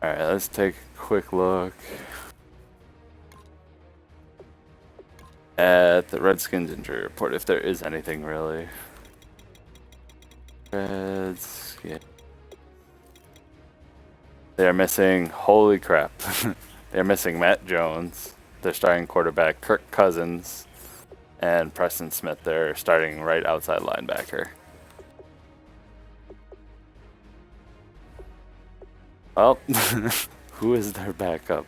All right, let's take a quick look at the Redskins injury report, if there is anything really. Redskins. They're missing, holy crap. They're missing Matt Jones, their starting quarterback, Kirk Cousins, and Preston Smith, their starting right outside linebacker. Well, who is their backup?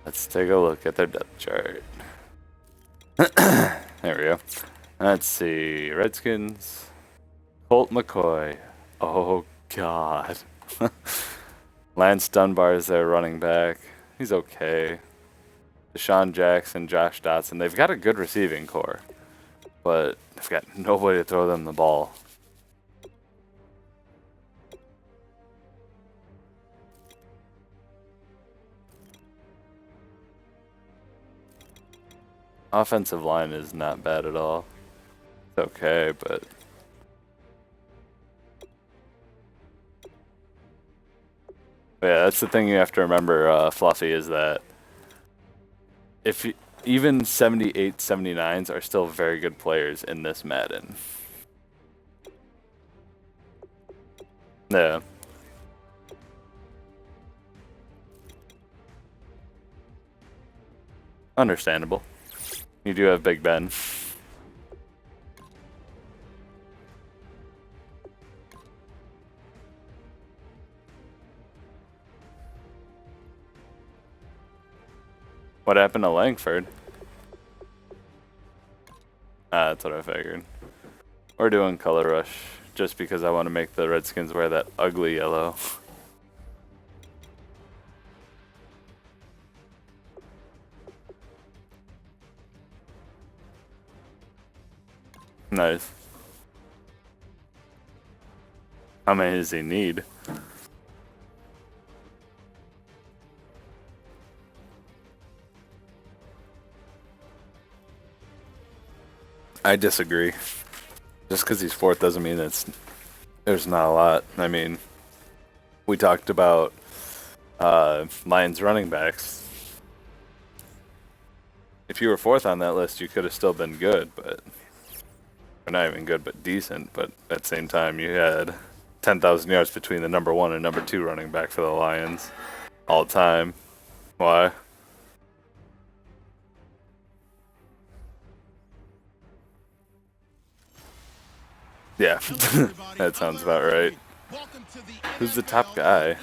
Let's take a look at their depth chart. There we go. Let's see. Redskins. Colt McCoy. Oh, God. Lance Dunbar is their running back. He's okay. Deshaun Jackson, Josh Dotson. They've got a good receiving core, but they've got nobody to throw them the ball. Offensive line is not bad at all. It's okay, but yeah, that's the thing you have to remember, Fluffy, is that if you, even 78, 79s are still very good players in this Madden. Yeah. Understandable. You do have Big Ben. What happened to Langford? That's what I figured. We're doing Color Rush just because I want to make the Redskins wear that ugly yellow. Nice. How many does he need? I disagree. Just because he's fourth doesn't mean there's not a lot. I mean, we talked about Lions running backs. If you were fourth on that list, you could have still been good, but or not even good, but decent. But at the same time, you had 10,000 yards between the number 1 and number 2 running back for the Lions all time. Why? Yeah, that sounds about right. Who's the top guy?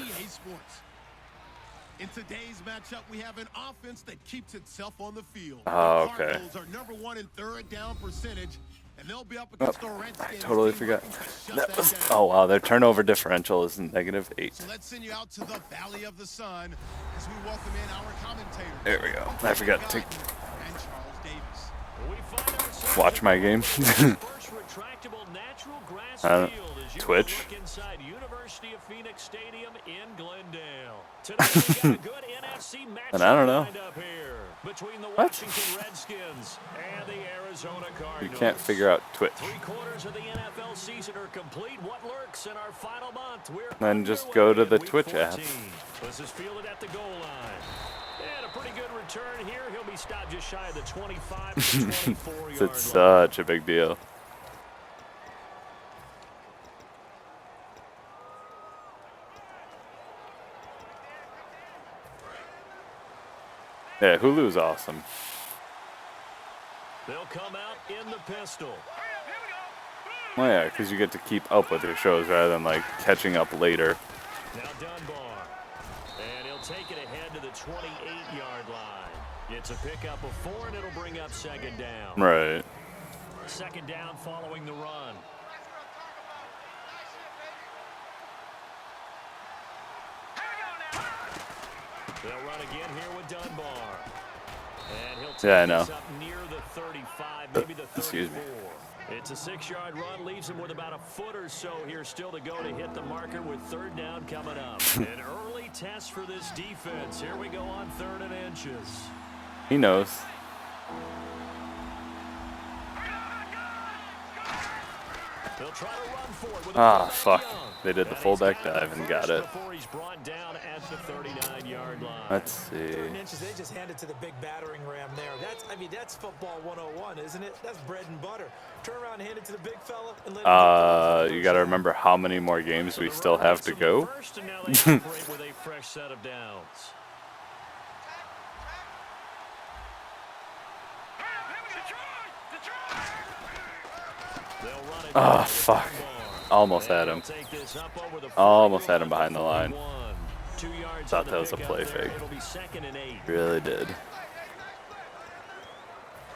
In today's matchup, we have an offense that keeps itself on the field. Oh, okay. The Cardinals are number 1 in third down percentage, and they'll be up against the Redskins. I totally forgot. Oh wow, their turnover differential is -8. So let's send you out to the Valley of the Sun as we welcome in our commentator. There we go. I forgot to watch my game. Twitch. And I don't know. What? You can't figure out Twitch. Then just go to the Twitch app. Pretty good return here. He'll be stopped just shy of the 25 to 24 yard It's such a big deal. Yeah, Hulu's awesome. They'll come out in the pistol. Well, yeah, because you get to keep up with your shows rather than like catching up later. Now Dunbar, and he'll take it ahead to the 28-yard line. It's a pickup of 4, and it'll bring up second down. Right. Second down following the run. They'll run again here with Dunbar. And he'll take this up near the 35, maybe the 34. Excuse me. It's a 6-yard run, leaves him with about a foot or so here still to go to hit the marker with third down coming up. An early test for this defense. Here we go on 3rd and inches. He knows. They'll try to run for it with a Ah, fullback fuck. Young. They did the And he's fullback got dive and got it. before he's brought down at the 39-yard line. Let's see. 3rd and inches, they just handed to the big battering ram there. That's football 101, isn't it? That's bread and butter. Turn around and hand it to the big fella and let him get You got to remember how many more games we still have to go. First, and now they operate with a fresh set of downs. Oh, fuck. Almost had him. Almost had him behind the line. Thought that was a play fake. Really did.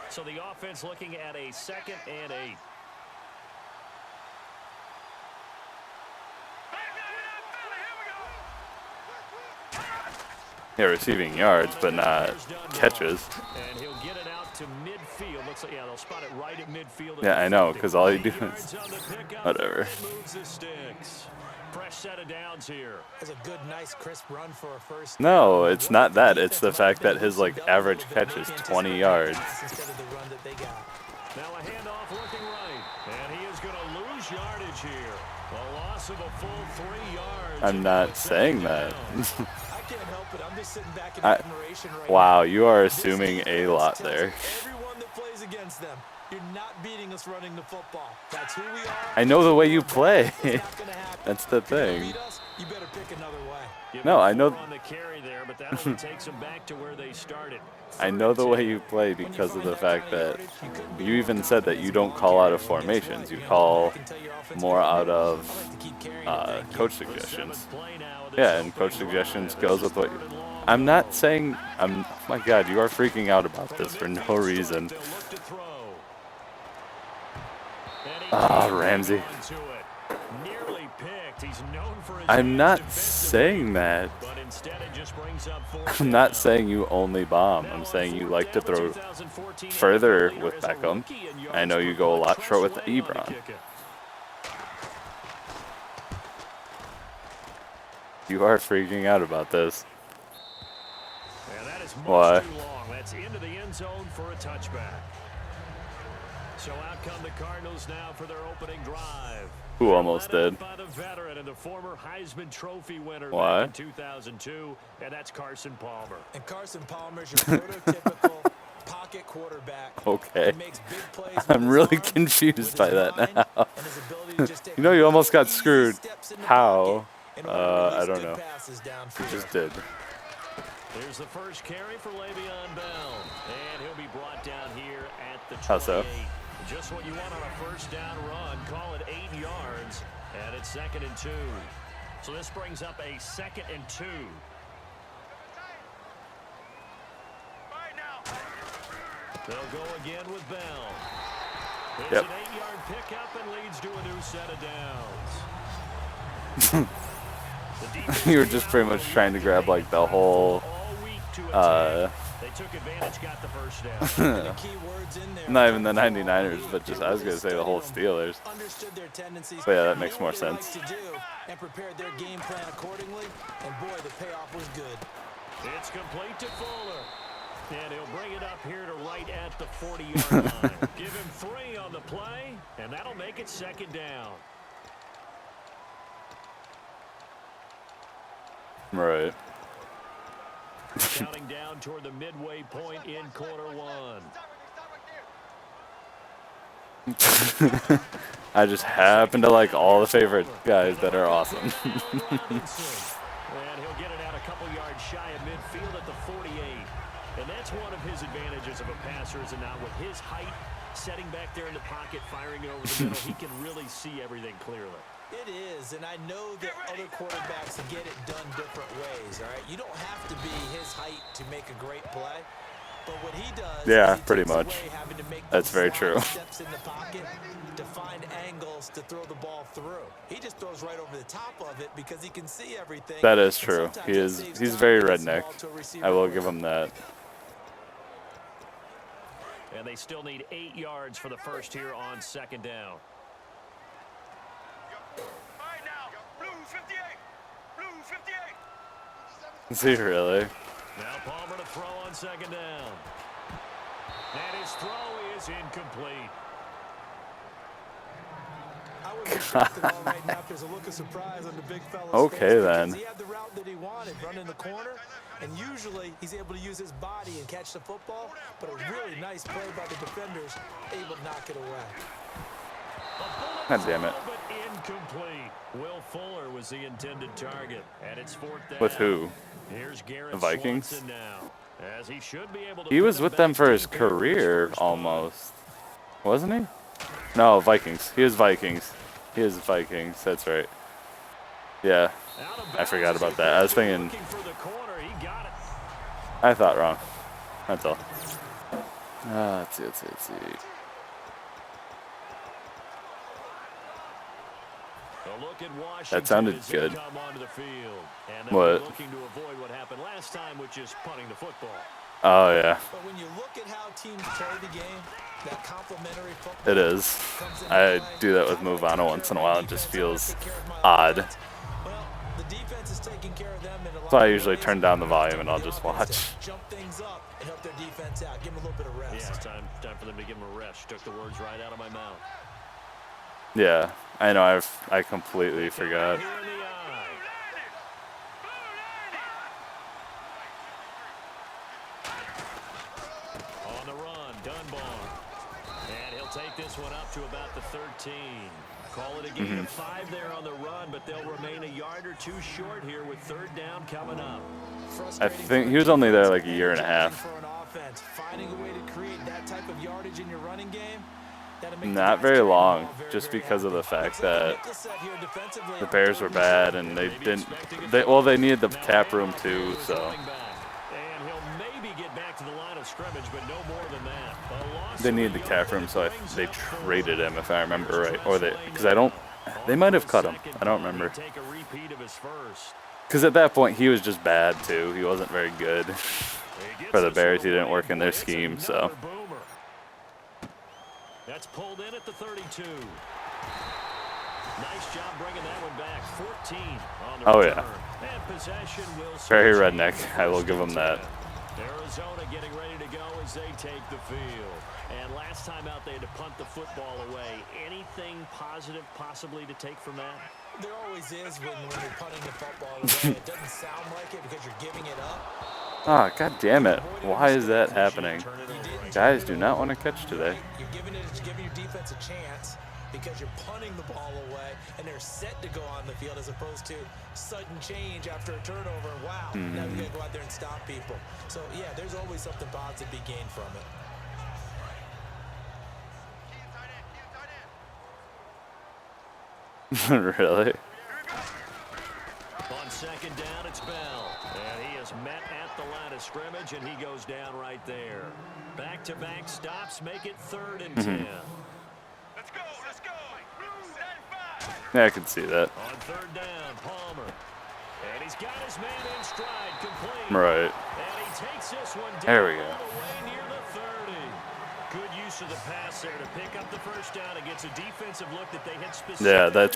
So the offense looking at a 2nd and 8. Yeah, receiving yards, but not catches. And he'll get it out to midfield. Looks like, yeah, they'll spot it right at midfield. Yeah, I know, because all you do is whatever. Fresh set of downs here. That's a good, nice, crisp run for a first. No, it's not that. It's the fact that his like average catch is 20 yards. Instead of the run that they got. Now a handoff looking right. And he is going to lose yardage here. A loss of a full 3 yards. I'm not saying that. I can't help it. I'm just sitting back in admiration right Wow, now. you are assuming a lot there. Everyone that plays against them, you're not beating us running the football. That's who we are. I know the way you play. It's not gonna happen. That's the You wanna thing. beat us, you better pick another way. No, I know. On the carry there, but that only takes them back to where they started. I know the way you play because of the fact that you even said that you don't call out of formations. You call more out of coach suggestions. Yeah, and coach suggestions goes with what. I'm not saying. Oh my God, you are freaking out about this for no reason. Ah, Ramsey. I'm not saying that. I'm not saying you only bomb. I'm saying you like to throw further with Beckham. I know you go a lot short with Ebron. You are freaking out about this. Why? That's into the end zone for a touchback. So out come the Cardinals now for their opening drive. Who almost did? By the veteran and the former Heisman Trophy winner Why? back in 2002, and that's Carson Palmer. And Carson Palmer's your prototypical pocket quarterback. Okay. He makes big plays with I'm his really arm, confused with by his that mind, now. and his ability to just take You know, you almost got easy screwed. steps in the How? pocket in order to I release don't good know. passes You downfield. just did. Here's the first carry for Le'Veon Bell, and he'll be brought down here at the 28. How so? Just what you want on a first down run. Call it 8 yards, and it's 2nd and 2. So this brings up a 2nd and 2. They'll go again with Bell. It's Yep. an 8-yard pickup and leads to a new set of downs. You were just pretty much trying to grab like the whole. They took advantage, got the first down. The key words in there. Not even the 99ers, but just I was gonna say the whole Steelers. Understood their tendencies. But yeah, that makes knew more what they sense. liked to do and prepared their game plan accordingly. And boy, the payoff was good. It's complete to Fuller. And he'll bring it up here to right at the 40-yard line. Give him 3 on the play, and that'll make it 2nd down. Right. Counting down toward the midway point in quarter 1. I just happen to like all the favorite guys that are awesome. And he'll get it out a couple yards shy of midfield at the 48. And that's one of his advantages of a passer, is not with his height, setting back there in the pocket, firing it over the middle, he can really see everything clearly. It is, and I know that other quarterbacks get it done different ways, all right? You don't have to be his height to make a great play, but what he does Yeah, is he pretty takes much. away having to make That's those very slide true. steps in the pocket to find angles to throw the ball through. He just throws right over the top of it because he can see everything. That is and true. sometimes He that is. saves He's time very to get the redneck. ball to a receiver I will quick. give him that. And they still need 8 yards for the first here on 2nd down. Is he really? Now Palmer to throw on 2nd down. And his throw is incomplete. I Okay, then. He had the route that he wanted, run in the corner, and usually he's able to use his body and catch the football, but a really nice play by the defenders, able to knock it away. God damn it. But incomplete. Will Fuller was the intended target, and it's 4th down. With who? Here's Garrett The Vikings? Swanson now, as he should be able to He put was him with them back for his deep here for his career, first punt. almost. Wasn't he? No, Vikings. He was Vikings. He is Vikings. That's right. Yeah, Out of I forgot bounds about as that. I was if they're thinking, looking for the corner. He got it. I thought wrong. That's all. Let's see. A look at Washington That sounded as they good. come onto the field. And What? they're looking to avoid what happened last time, which is punting the football. Oh, yeah. But when you look at how teams play the game, that complementary football It is. I do that with Movano once in a while. It just feels odd. Well, the defense is taking care of them in a lot So I of usually ways. turn down the volume and I'll The just offense watch. to jump things up and help their defense out. Give them a little bit of Yeah, rest. it's time for them to give him a rest. Took the words right out of my mouth. Yeah, I know. I completely forgot. Here in the eye. On the run, Dunbar. And he'll take this one up to about the 13. Call it a gain of 5 there on the run, but they'll remain a yard or 2 short here with 3rd down coming up. I think he was only there like a year and a half. For an offense, finding a way to create that type of yardage in your running game, that'll make the Not guys very carrying the long, ball very, just very because of the happy. fact Looks like that Nickel set here defensively the on Bears were 3rd bad and they didn't. They needed the cap room too, so. And he'll maybe get back to the line of scrimmage, but no more than that. They needed the cap room, so they traded him, if I remember right. Or because they might have cut him. I don't remember. Take a repeat of his first. Because at that point, he was just bad, too. He wasn't very good. For the Bears, he didn't work in their scheme, so. Boomer. That's pulled in at the 32. Nice job bringing that one back. 14 on the Oh, return. yeah. And possession will Very switch redneck. hands. I will give him that. Arizona getting ready to go as they take the field. And last time out, they had to punt the football away. Anything positive possibly to take from that? There always is when you're punting the football away. It doesn't sound like it because you're giving it up. Ah, god damn it. Why is that happening? Guys do not want to catch today. You're giving your defense a chance because you're punting the ball away and they're set to go on the field as opposed to sudden change after a turnover. Wow, now you got to go out there and stop people. So, yeah, there's always something positive to be gained from it. Really? On 2nd down, it's Bell. And he is met at the line of scrimmage, and he goes down right there. Back-to-back stops make it 3rd and 10. Let's go. Yeah, I can see that. On 3rd down, Palmer. And he's got his man in stride, complete. Right. And he takes this one down There we go. all the way near the 30. Good use of the pass there to pick up the 1st down against a defensive look that they had specifically Yeah, prepared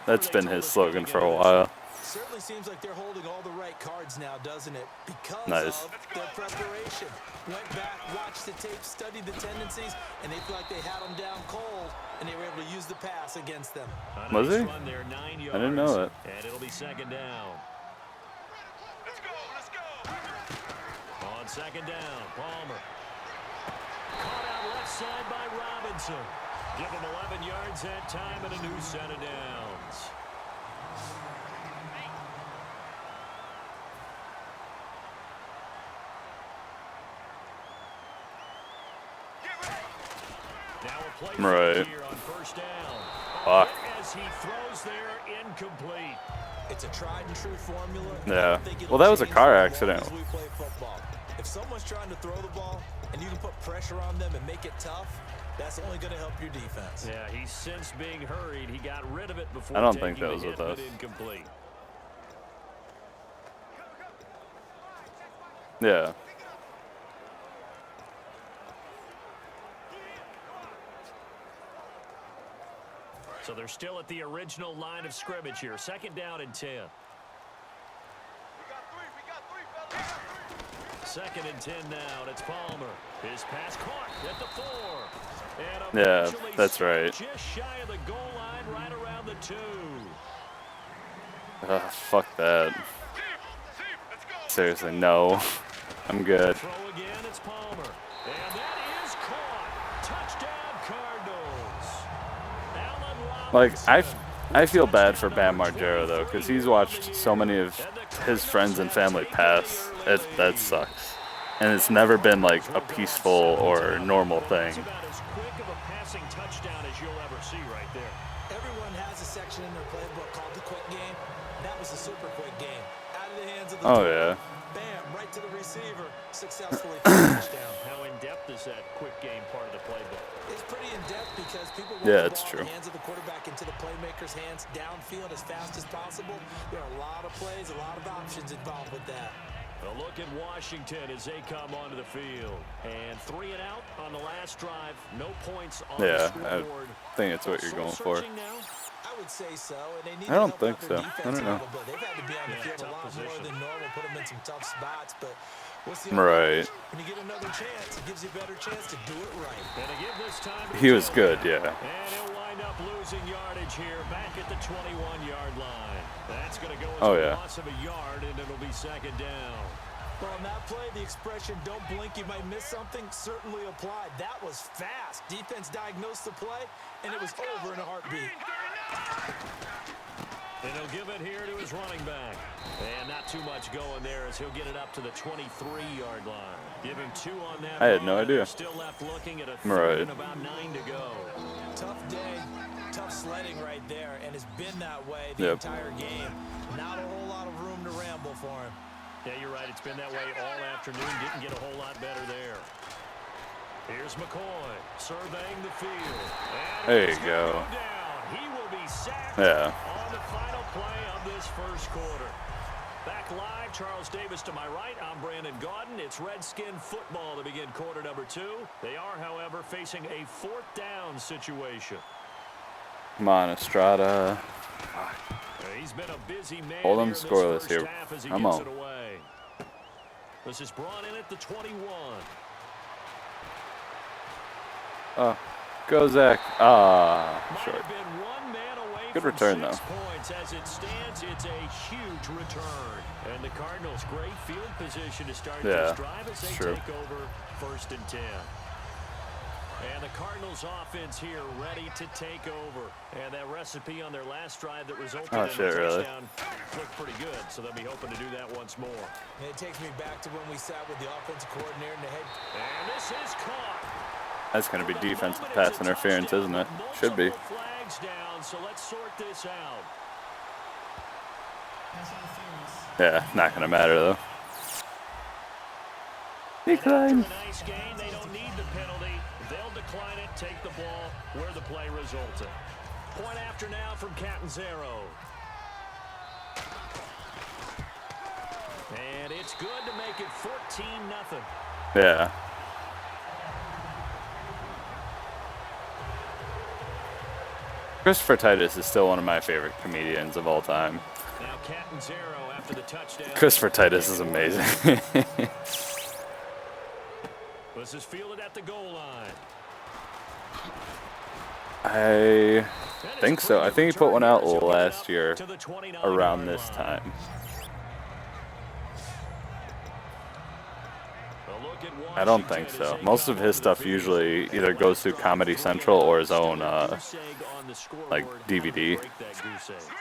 that's for. been his slogan for a while. Certainly seems like they're holding all the right cards now, doesn't it? Because Nice. of their preparation. Went back, watched the tape, studied the tendencies, and they feel like they had them down cold, and they were able to use the pass against them. A Was nice he? run there, 9 yards. I didn't know that. And it'll be 2nd down. Let's go. On 2nd down, Palmer. Caught out left side by Robinson. Give him 11 yards that time and a new set of downs. Now a play Right. here on 1st down. Fuck. As he throws there, incomplete. It's a tried and true formula. Yeah. Well, that was a car accident. As we play football. If someone's trying to throw the ball and you can put pressure on them and make it tough, that's only going to help your defense. Yeah, he's since being hurried. He got rid of it before I don't taking think that the was hit, with but us. incomplete. Yeah. So they're still at the original line of scrimmage here. 2nd down and 10. 2nd and 10 now, and it's Palmer. His pass caught at the 4. And Yeah, eventually that's right. just shy of the goal line, right around the 2. Fuck that. Seriously, no. I'm good. Throw again, it's Palmer. And that is caught. Touchdown, Cardinals. Like, I feel bad for Bam Margera, though, because he's watched so many of his friends and family pass. That sucks. And it's never been, like, a peaceful or normal thing. About as quick of a passing touchdown as you'll ever see right there. Everyone has a section in their playbook called the quick game. That was a super quick game. Out of the hands of the Oh, yeah. bam, right to the receiver. Successfully for a touchdown. How in-depth is that quick game part of the playbook? It's pretty in-depth because people want Yeah, the it's ball true. in the hands of the quarterback into the playmaker's hands downfield as fast as possible. There are a lot of plays, a lot of options involved with that. A look at Washington as they come onto the field. And 3 and out on the last drive. No points on the Yeah, scoreboard. I think it's what you're going for. Searching now? I would say so, and they need I don't to help think out their so. I defense don't a know. little bit. They've had to be on the Yeah, field a tough lot more position. than normal, put them in some tough spots, but we'll see. Right. When you get another chance, it gives you a better chance to do it right. And to give this time to He was the good, tailback. yeah. And he'll wind up losing yardage here back at the 21-yard line. That's going to go as Oh, a yeah. loss of a yard, and it'll be 2nd down. Well, on that play, the expression, don't blink, you might miss something, certainly applied. That was fast. Defense diagnosed the play, and it was over in a heartbeat. And he'll give it here to his running back. And not too much going there as he'll get it up to the 23-yard line. Give him 2 on that. I had no run, and idea. they're still left looking at a Right. 3rd and about 9 to go. Tough day, tough sledding right there, and it's been that way the Yep. entire game. Not a whole lot of room to ramble for him. Yeah, you're right. It's been that way all afternoon. Didn't get a whole lot better there. Here's McCoy surveying the field. And There you he's gonna go. Down. He will be sacked Yeah. on the final play of this first quarter. Back live, Charles Davis to my right. I'm Brandon Gaudin. It's Redskin football to begin quarter number 2. They are, however, facing a 4th down situation. Come on, Estrada. He's been a busy man. Hold them here in this scoreless first here. half as he Come gets on. it away. This is brought in at the 21. Go, Zach. Might Short. have been 1 man away Good from return, 6 though. points. As it stands, it's a huge return. And the Cardinals, great field position to start Yeah, this drive as they it's true. take over 1st and 10. And the Cardinals offense here ready to take over. And that recipe on their last drive that resulted in a shit, really? touchdown looked pretty good. So they'll be hoping to do that once more. And it takes me back to when we sat with the offensive coordinator and the head. And this is caught. That's going to be defensive pass interference, isn't it? Should be. Multiple flags down, so let's sort this out. Yeah, not going to matter, though. Decline. After a nice game, they don't need the penalty. They'll decline it, take the ball where the play resulted. Point after now from Catanzaro. And it's good to make it 14-0. Yeah. Christopher Titus is still one of my favorite comedians of all time. Now Catanzaro after the touchdown. Christopher Titus is amazing. This is fielded at the goal line. I think so. I think he put one out last year To the 29 around yard this line. time. A look at I don't think Washington so. as they Most of come his onto the stuff field. usually either goes through Comedy Central or his own, Goose egg on the scoreboard. like, How do you DVD. break that goose egg?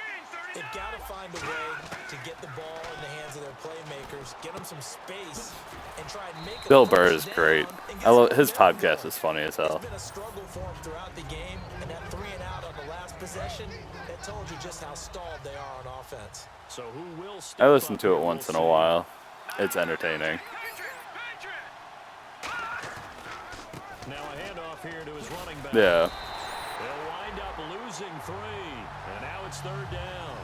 They've got to find a way to get the ball in the hands of their playmakers, get them some space, and try and make Bill a Burr is touchdown great. and get I love some his momentum podcast going. is funny as hell. It's been a struggle for them throughout the game, and that 3 and out on the last possession, that told you just how stalled they are on offense. So who will step I listen up to here, it once in we'll a see. while. It's entertaining. Now a handoff here to his running back. Yeah. They'll wind up losing 3, and now it's 3rd down.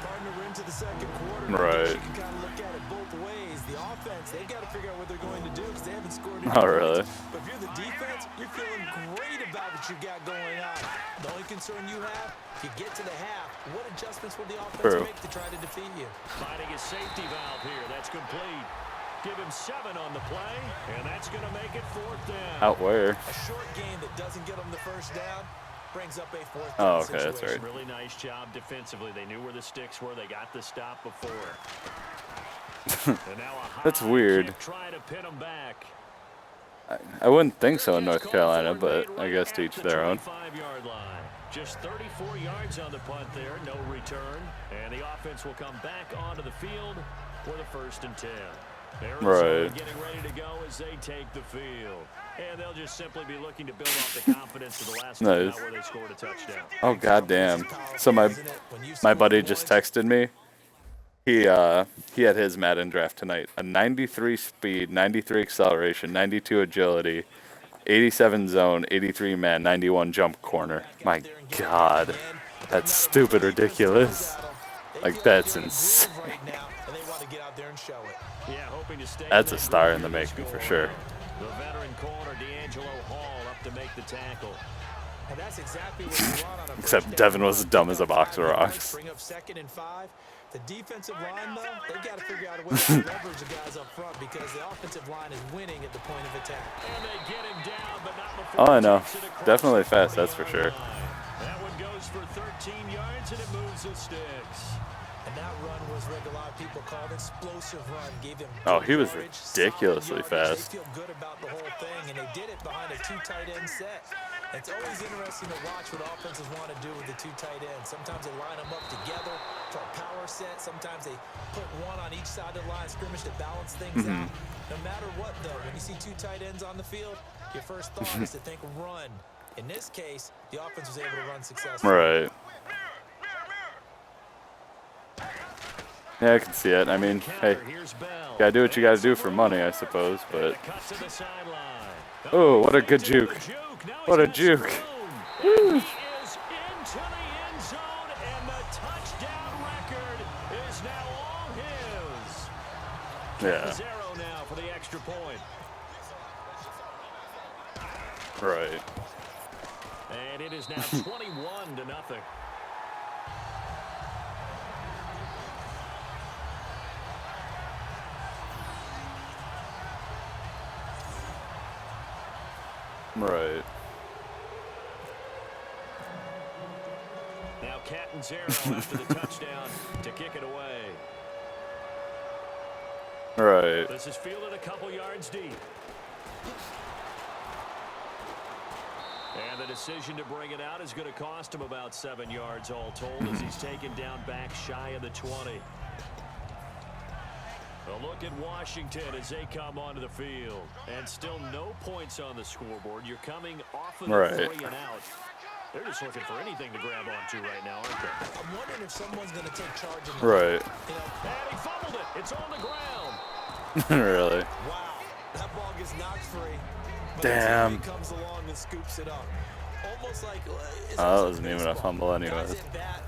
Partner into the second quarter. Right. You can kind of look at it both ways. The offense offense, they've got to figure out what they're going to do because they haven't scored any Oh, points. really? But if you're the defense, you're feeling great about what you got going on. The only concern you have, if you get to the half, what adjustments will the offense make to try to defeat you? Finding a safety valve here. That's complete. Give him 7 on the play, and that's going to make it 4th down. Out where? A short game that doesn't get them the first down brings up a 4th down Oh, okay, situation. that's right. Really nice job defensively. They knew where the sticks were. They got the stop before. And now a high That's weird. kick trying to pin them back. I wouldn't think so in North Carolina, but I guess to each their own. 25-yard line. Just 34 yards on the punt there, no return. And the offense will come back onto the field for the 1st and 10. Arizona getting ready to go as they take the field. And they'll just simply be looking to build off the confidence of the last time out where they scored a touchdown. Oh, goddamn. So my buddy just texted me. He had his Madden draft tonight. A 93 speed, 93 acceleration, 92 agility, 87 zone, 83 man, 91 jump corner. My God. That's stupid ridiculous. Like, that's insane. That's a star in the making for sure. The veteran corner, D'Angelo Hall, up to make the tackle. And that's exactly what you want on a Except Devin was dumb as a box of rocks. Bring up 2nd and 5. The defensive line, though, they've got to figure out a way to leverage the guys up front because the offensive line is winning at the point of attack. And they get him down, but not before Oh, I know. he takes it across Definitely the fast, that's for 40-yard sure. line. That one goes for 13 yards, and it moves the sticks. And that run was what a lot of people called explosive run. Gave them Oh, he was yardage, ridiculously solid yardage. fast. They feel good about the whole thing, and they did it behind a 2 tight end set. It's always interesting to watch what offenses want to do with the 2 tight ends. Sometimes they line them up together for a power set. Sometimes they put one on each side of the line of scrimmage to balance things out. No matter what, though, when you see 2 tight ends on the field, your first thought is to think run. In this case, the offense was able to run successfully. Right. Yeah, I can see it. I mean, hey, gotta do what you gotta do for money, I suppose, but... Oh, what a good juke. What a juke. Woo. He is into the end zone, and the touchdown record is now all his. Yeah. 0 now for the extra point. Right. And it is now 21-0. Right. Now Catanzaro after the touchdown to kick it away. Right. This is fielded a couple yards deep. And the decision to bring it out is going to cost him about 7 yards all told as he's taken down back shy of the 20. A look at Washington as they come onto the field. And still no points on the scoreboard. You're coming off of the 3 and out. They're just looking for anything to grab onto right now, aren't they? I'm wondering if someone's going to take charge of Right. And he fumbled it. It's on the ground. Really? Wow. That ball gets knocked free. But Damn. the comes along and scoops it up. Almost like Oh, that wasn't even a fumble anyways.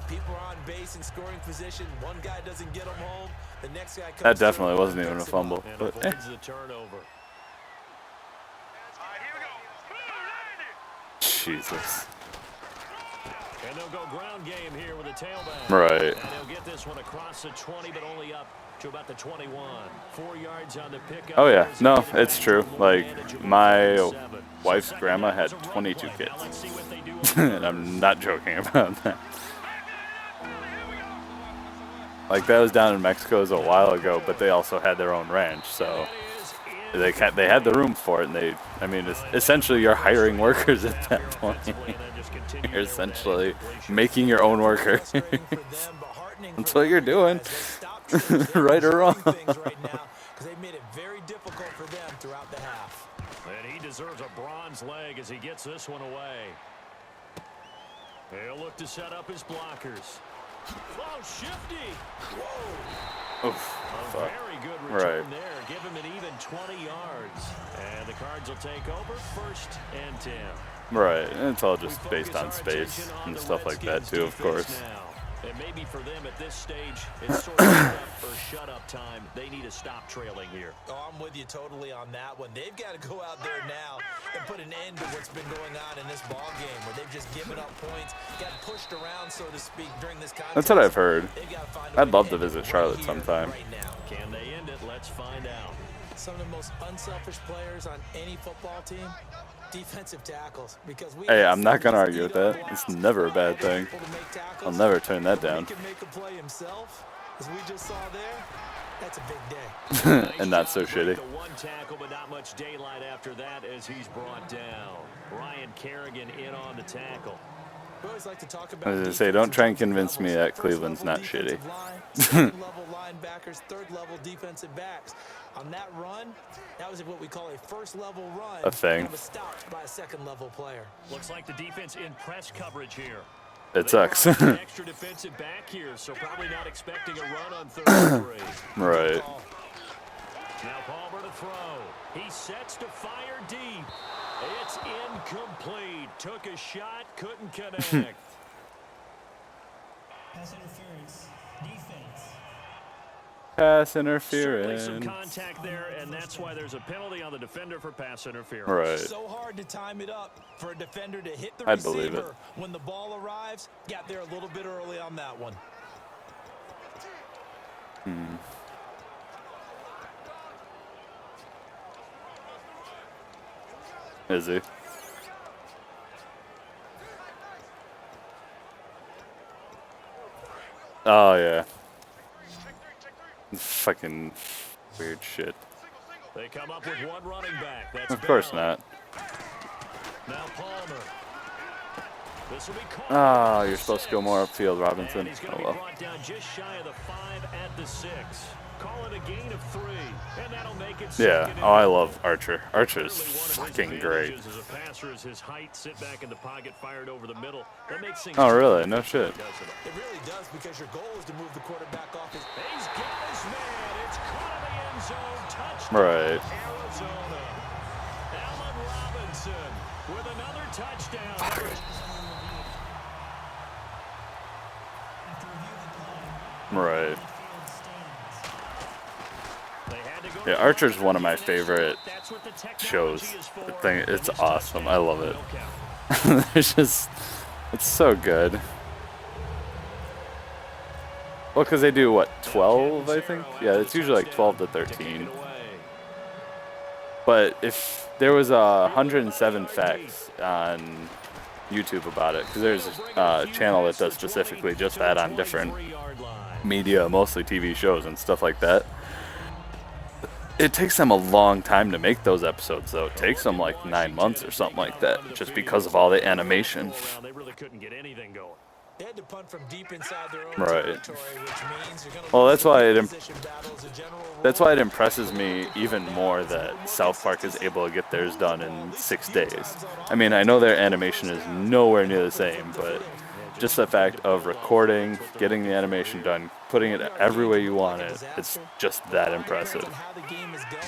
People are on base in scoring position. One guy doesn't get them home. The next guy comes That definitely wasn't even a fumble. And But, avoids the turnover. Jesus. And they'll go ground game here with a tailback. Right. And they'll get this one across the 20, but only up to about the 21. 4 yards on the pickup. Oh, yeah. No, it's true. Like, my wife's grandma had 22 kids. And I'm not joking about that. Like, that was down in Mexico a while ago, but they also had their own ranch, so they had the room for it, and I mean, it's essentially you're hiring workers at that point. You're essentially making your own worker. That's what you're doing, right or wrong. Because they made it very difficult for them throughout the half. And he deserves a bronze leg as he gets this one away. He'll look to set up his blockers. Oh, shifty. Whoa. Oof. A very good return there. Give him an even 20 yards. And the Cards will take over 1st and 10. Right, and it's all just based on space and stuff like that too, of course. And maybe for them at this stage, it's sort of shut up or shut up time. They need to stop trailing here. Oh, I'm with you totally on that one. They've got to go out there now and put an end to what's been going on in this ball game where they've just given up points, got pushed around, so to speak, during this contest. That's what I've heard. I'd love to visit right Charlotte here, sometime. Right now. Can they end it? Let's find out. Some of the most unselfish players on any football team, defensive tackles. Because Hey, I'm not gonna argue with that. It's never a bad thing. I'll never turn that down. He can make a play himself, as we just saw there. That's a big day. And not so shitty. The one tackle, but not much daylight after that as he's brought down. Ryan Kerrigan in on the tackle. We always like to talk about I was gonna say, don't try and convince me that Cleveland's not shitty. Second-level linebackers, third-level defensive backs. On that run, that was what we call a first-level run. A thing. And it was stopped by a second-level player. Looks like the defense in press coverage here. It sucks. Extra defensive back here, so probably not expecting a run on third and 3. Right. Now Palmer to throw. He sets to fire deep. It's incomplete. Took a shot, couldn't connect. Pass interference. Defense. Pass Certainly some interference. contact there, and that's why there's a penalty on the defender for pass interference. Right. So hard to time it up for a defender to hit the I'd believe receiver it. when the ball arrives. Got there a little bit early on that one. Is he? Oh yeah. Fucking weird shit. They come up with one running back. That's Of course Bell. not. Now Palmer. This will be caught. Ah, you're supposed to go more upfield, Robinson. And he's going to Oh be well. brought down just shy of the 5 at the 6. Call it a gain of 3, and that'll make it Yeah. second Oh, I and love Archer. Archer's Clearly one of his fucking great. advantages as a passer is his height, sit back in the pocket, fired over the middle. That makes things Oh, really? tough, No shit. doesn't it? It really does, because your goal is to move the quarterback off his. He's got his man. It's caught in the end zone. Touchdown. Right. Arizona. Allen Robinson with another touchdown. After review of the play, Right. field stands. They had to go Yeah, to Archer's the one of my line. favorite That's what the technology shows. is for. The thing, it's This awesome. I love it. touchdown, no count. There's just, it's so good. Well, because they do what, 12, I think? Yeah, it's usually like 12 to 13. But if there was 107 facts on YouTube about it, because there's a channel that does specifically just that on different media, mostly TV shows and stuff like that. It takes them a long time to make those episodes, though. It takes them like 9 months or something like that, just because of all the animation. They really couldn't get anything going. They had to punt from deep inside their own Right. territory, which means you're gonna Well, lose that's the why it position battles, a general That's rule. why it impresses me even more that South Park is able to get theirs done in 6 days. I mean, I know their animation is nowhere near the same, but just the fact of recording, getting the animation done, putting it every way you want it, it's just that impressive. How the game is going.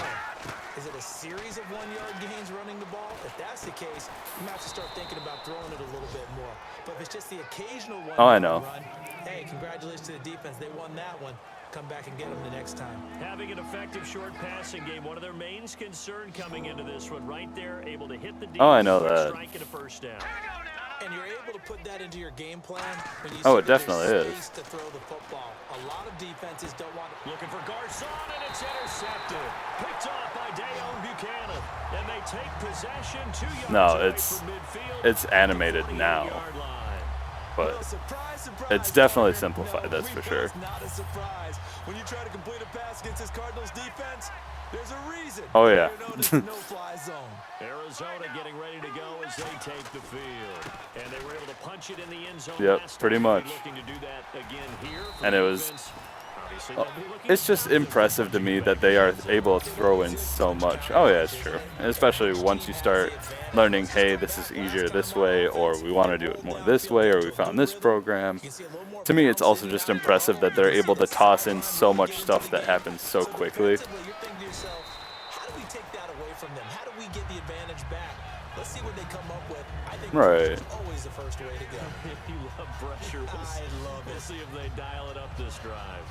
Is it a series of 1-yard gains running the ball? If that's the case, you might have to start thinking about throwing it a little bit more. But if it's just the occasional 1-yard Oh, I know. run, hey, congratulations to the defense. They won that one. Come back and get them the next time. Having an effective short passing game, one of their main concern coming into this one, right there, able to hit the Oh, I know defense, that. strike it a first down. And you're able to put that into your game plan when you Oh, see it that definitely there's is. space to throw the football. A lot of defenses don't want to. Looking for Garcon, and it's intercepted. Picked off by Dayon Buchanan. And they take possession 2 yards No, away it's- from midfield. it's animated now. 48-yard line. But Well, surprise, surprise, it's definitely Parker. simplified, No, that's for sure. replay's not a surprise. When you try to complete a pass against this Cardinals defense, there's a reason. Oh, yeah. They're known as the no-fly zone. Arizona getting ready to go as they take the field. And they were able to punch it in the end zone Yep, last pretty time. much. Looking to do that again here for And it the was- defense. Obviously, they'll be looking It's just impressive to me that they are able to throw in so much. Oh yeah, it's true. And especially once you start learning, hey, this is easier this way, or we want to do it more this way, or we found this program. To me, it's also just impressive that they're able to toss in so much stuff that happens so quickly. You're thinking to yourself, how do we take that away from them? How do we get the advantage back? Let's see what they come up with. I think Right. it's always the first way to go. If you love pressure, I love we'll it. see if they dial it up this drive.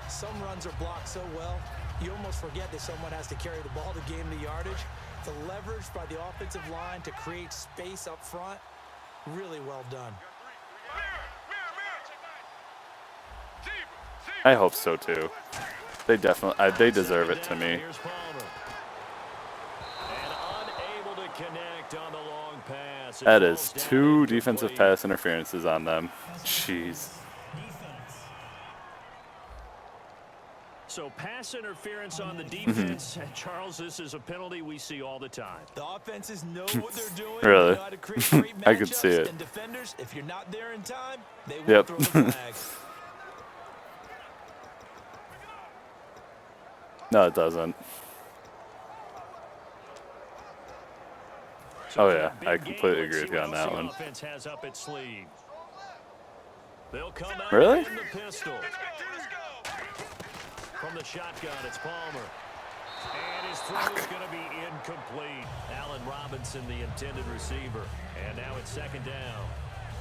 Some runs are blocked so well, you almost forget that someone has to carry the ball to gain the yardage. The leverage by the offensive line to create space up front, really well done. I hope so too. They definitely, they deserve it to me. Here's Palmer. And unable to connect on the long pass. It That falls is down 2 defensive incomplete. pass interferences on them. Jeez. Defense. So pass interference on the defense. And Charles, this is a penalty we see all the time. The offenses know what they're doing. Really? They know how to create great I could see matchups, it. And defenders, if you're not there in time, they will Yep. throw the flag. No, it doesn't. So Oh for yeah, that big I game, completely let's agree see with you what on else that the one. offense has up its sleeve. They'll come out Really? in the pistol. From the shotgun, it's Palmer. And his throw is going to be incomplete. Allen Robinson, the intended receiver. And now it's second down.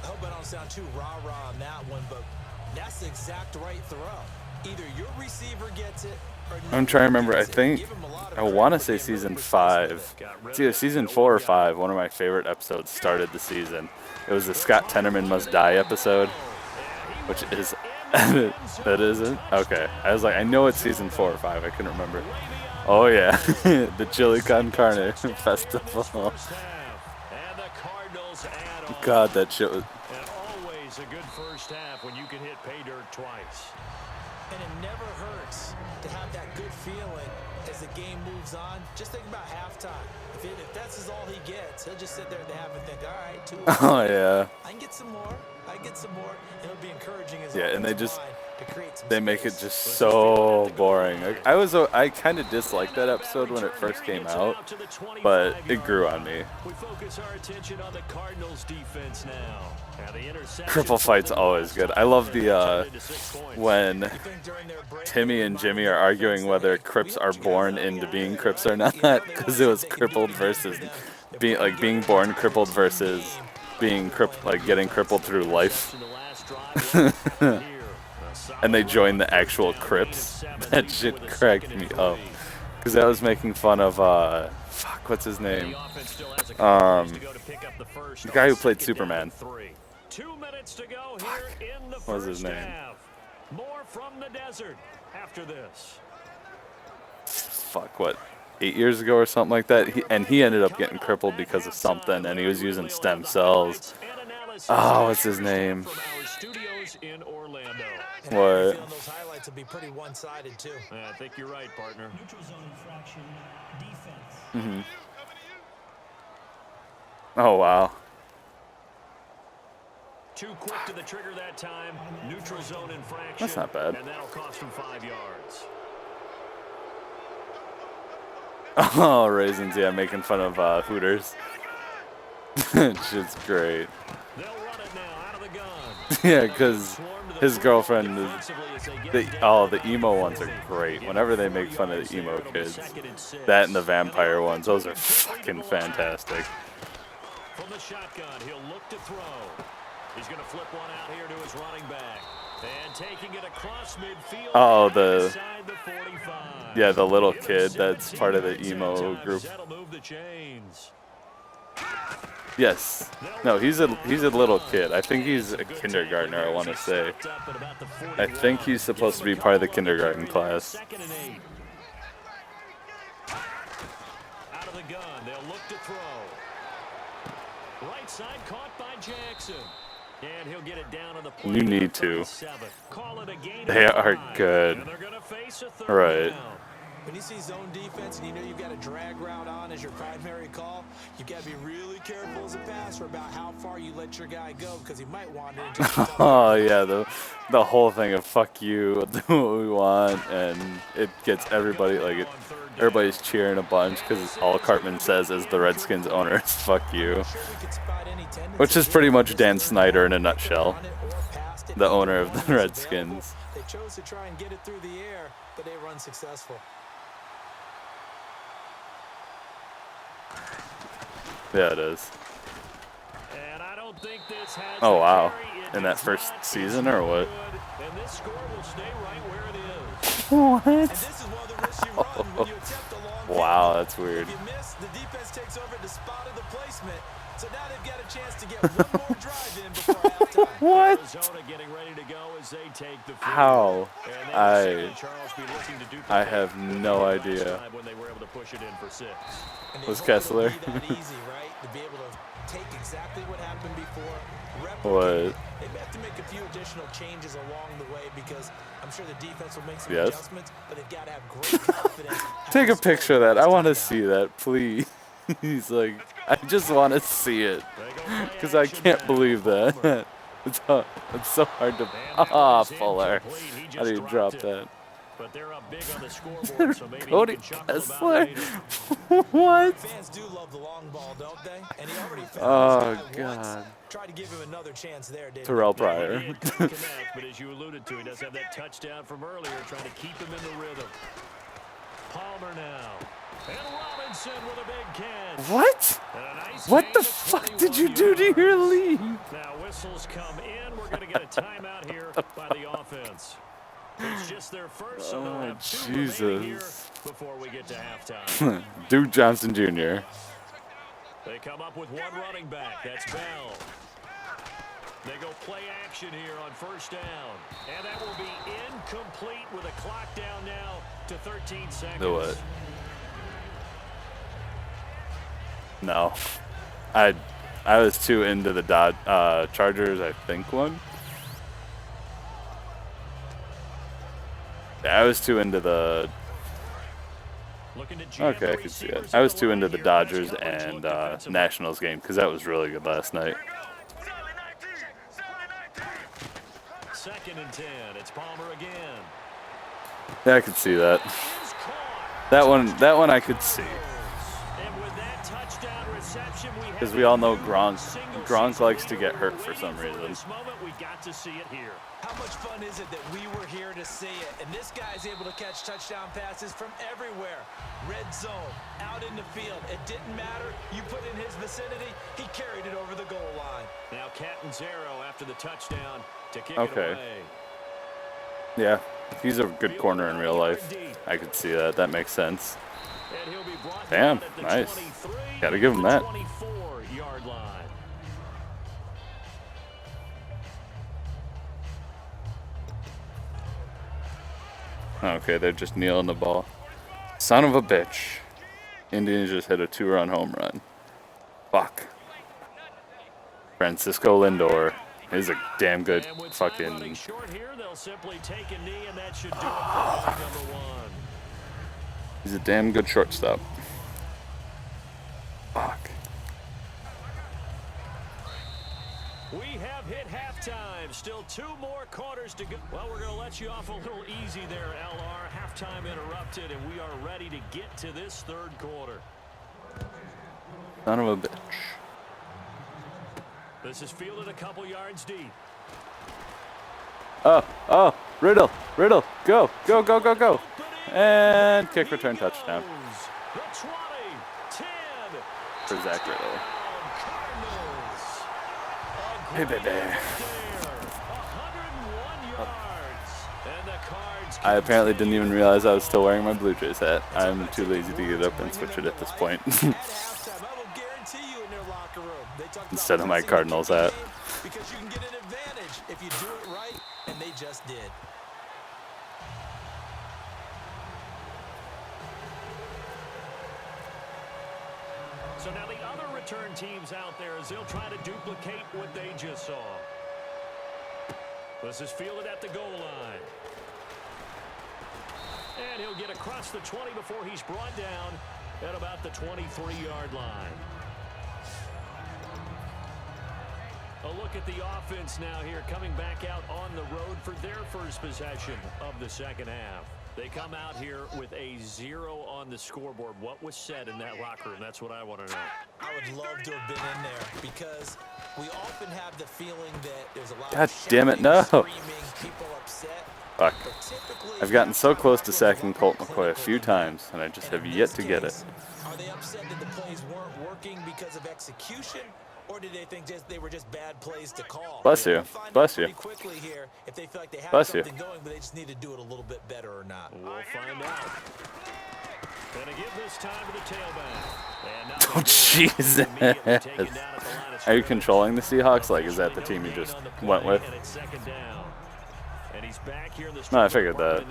I hope I don't sound too rah-rah on that one, but that's the exact right throw. Either your receiver gets it or I'm trying to remember. I gets it. think Give him a lot of I credit want to for say being really season precise with 5. it. It's either season 4 or 5. One of my favorite episodes started the season. It was the Scott Tenorman Must Die episode, which is that isn't okay. I was like, I know it's season 4 or 5. I couldn't remember. Oh yeah, the Chili Con Carne festival. First half. And the Cardinals add on. God, that shit was. And always a good first half when you can hit pay dirt twice. And it never hurts to have that good feeling as the game moves on. Just think about halftime. If that's all he gets, he'll just sit there at the half and think, all right, 2 Oh yeah. I can get some more. I can get some more. And it'll be encouraging as Yeah, and they offensive just line to create some they make it space. just so boring. Like, I kind of disliked that episode when it first came out, but it grew on me. We focus our attention on the Cardinals defense now. Now the interception Cripple fight's always good. I love the when You think during their break, Timmy and Jimmy are arguing whether Crips are born into being Crips or not, because it was crippled versus being born crippled versus being getting crippled through life. And they joined the actual Crips. That shit cracked me up, because that was making fun of what's his name? The guy who played Superman. 2 minutes to go here in the What was his first name? half. More from the desert after this. What, 8 years ago or something like that? He ended up getting crippled because of something, and he was using stem cells. Oh, what's his name? From our studios in Orlando. and I have a What? feeling those highlights will be pretty one-sided too. I think you're right, partner. Neutral zone infraction. Defense. Mm-hmm. Oh wow. Too quick to the trigger that time. Neutral zone infraction. That's not bad. And that'll cost him 5 yards. Oh, Raisins, yeah, making fun of Hooters. Shit's great. They'll run it now out of the gun. Yeah, because his girlfriend is the emo ones are great. Whenever they make fun of the emo kids, that and the vampire ones, those are fucking fantastic. From the shotgun, he'll look to throw. He's going to flip one out here to his running back. And taking it across midfield. Oh, inside the 45. yeah, the little kid that's part of the emo group. That'll move the chains. Yes. No, he's a little kid. I think he's a kindergartner, I want to say. I think he's supposed to be part of the kindergarten class. Second and 8. Out of the gun, they'll look to throw. Right side caught by Jackson. And he'll get it down on the play. You need to. Call it a gain They of are 5. good. And they're going to face a third Right. down. When you see zone defense and you know you've got a drag route on as your primary call, you've got to be really careful as a passer about how far you let your guy go, because he might wander into the Oh yeah, the whole thing of fuck you, we'll do what we want, and it gets everybody everybody's cheering a bunch because all Cartman says is the Redskins owner is fuck you, which is pretty much Dan Snyder in a nutshell, the owner of the Redskins. They chose to try and get it through the air, but they were unsuccessful. Yeah, it is. And I don't think this has Oh the wow, carry. It in that does first not. season or what? And this score will stay right where it is. What? And this is one of the risks you run when you attempt a long field Wow, goal. that's weird. If you miss, the defense takes over at the spot of the placement. So now they've got a chance to get one more drive in before halftime. What? Arizona getting ready to go as they take the field. How? And they will see Charles be looking to I duplicate have no what they did last idea. time when they were able to push it in for 6. And they Was hope Kessler? it'll be that easy, right? To be able to take exactly what happened before, replicate What? it. They may have to make a few additional changes along the way because I'm sure the defense will make some Yes. adjustments, but they've got to have great confidence. Take a having picture of scored that. I this want to time see out. that, please. He's like, I just want to see it. Because I can't believe that. It's so hard to. Ah, Fuller. How do you drop that? But they're up big on the scoreboard, so maybe Cody he can chuckle about Kessler? it later. What? Fans do love the long ball, don't they? And he already found Oh, this guy once. God. Tried to give him another chance there, didn't Terrell He Pryor. couldn't connect, but as you alluded to, he does have that touchdown from earlier, trying to keep him in the rhythm. Palmer now. And Robinson with a big catch. What? And a nice What gain the of fuck did you 21 do to your yards. lead? Now whistles come in. We're going to get a timeout here by the offense. It's just their first, so they'll Oh, have 2 remaining here Jesus. before we get to halftime. Duke Johnson Jr. They come up with one running back. That's Bell. They go play action here on first down. And that will be incomplete with a clock down now to 13 seconds. The what? No. I was too into the Chargers, I think, one. I was too into the. Okay, I can see it. I was too into the Dodgers and Nationals game because that was really good last night. 2nd and 10. It's Palmer again. Yeah, I could see that. Is caught. That one I could see. And with that touchdown reception, we have 'Cause we all know a new Gronk single-season likes to leader. get hurt We're for some waiting reason. This moment, we got to see it here. How much fun is it that we were here to see it? And this guy's able to catch touchdown passes from everywhere. Red zone, out in the field. It didn't matter. You put in his vicinity, he carried it over the goal line. Now Catanzaro after the touchdown to kick Okay. it away. Yeah, he's a good corner in real life. I could see that. That makes sense. And he'll be brought Damn, down at the nice. 23, Gotta give him the that. 24-yard line. Okay, they're just kneeling the ball. Son of a bitch. Indians just hit a 2-run home run. Fuck. Francisco Lindor is a damn good And with time running fucking. short here, they'll simply take a knee, and that should do it for play number 1. He's a damn good shortstop. Fuck. We have hit halftime. Still 2 more quarters to go. Well, we're going to let you off a little easy there, LR. Halftime interrupted, and we are ready to get to this 3rd quarter. Son of a bitch. This is fielded a couple yards deep. Oh, Riddle, go. And kick return touchdown The 20, 10. for Zach Riddle. Cardinals. Hey, baby. 101 yards. And the Cards I apparently didn't even realize I was still wearing my Blue Jays hat. I'm too lazy to get up and switch it at this point. At halftime, I will guarantee you in their locker room, they talk about Instead of my pressing the Cardinals kicking hat. game because you can get an advantage if you do it right, and they just did. So now the other return teams out there as they'll try to duplicate what they just saw. This is fielded at the goal line. And he'll get across the 20 before he's brought down at about the 23-yard line. A look at the offense now here, coming back out on the road for their first possession of the 2nd half. They come out here with a 0 on the scoreboard. What was said in that locker room? That's what I want to know. I would love to have been in there because we often have the feeling that there's a lot God of damn it, shouting, no. screaming, people upset. Fuck. But typically, I've gotten so close to halftime sacking shows Colt are McCoy a few clinical times, and I just and have in yet this to get it. case, are they upset that the plays weren't working because of execution, Or did they think they were just bad plays to call? Bless you. We'll find Bless out you. pretty quickly here if they feel like they have Bless you. something going, but they just need to do it a little bit better or not. We'll find out. Gonna give this time to the tailback. And now Oh, Jesus. Are you controlling the Seahawks? Like, is that the team you just went with? No, I figured that.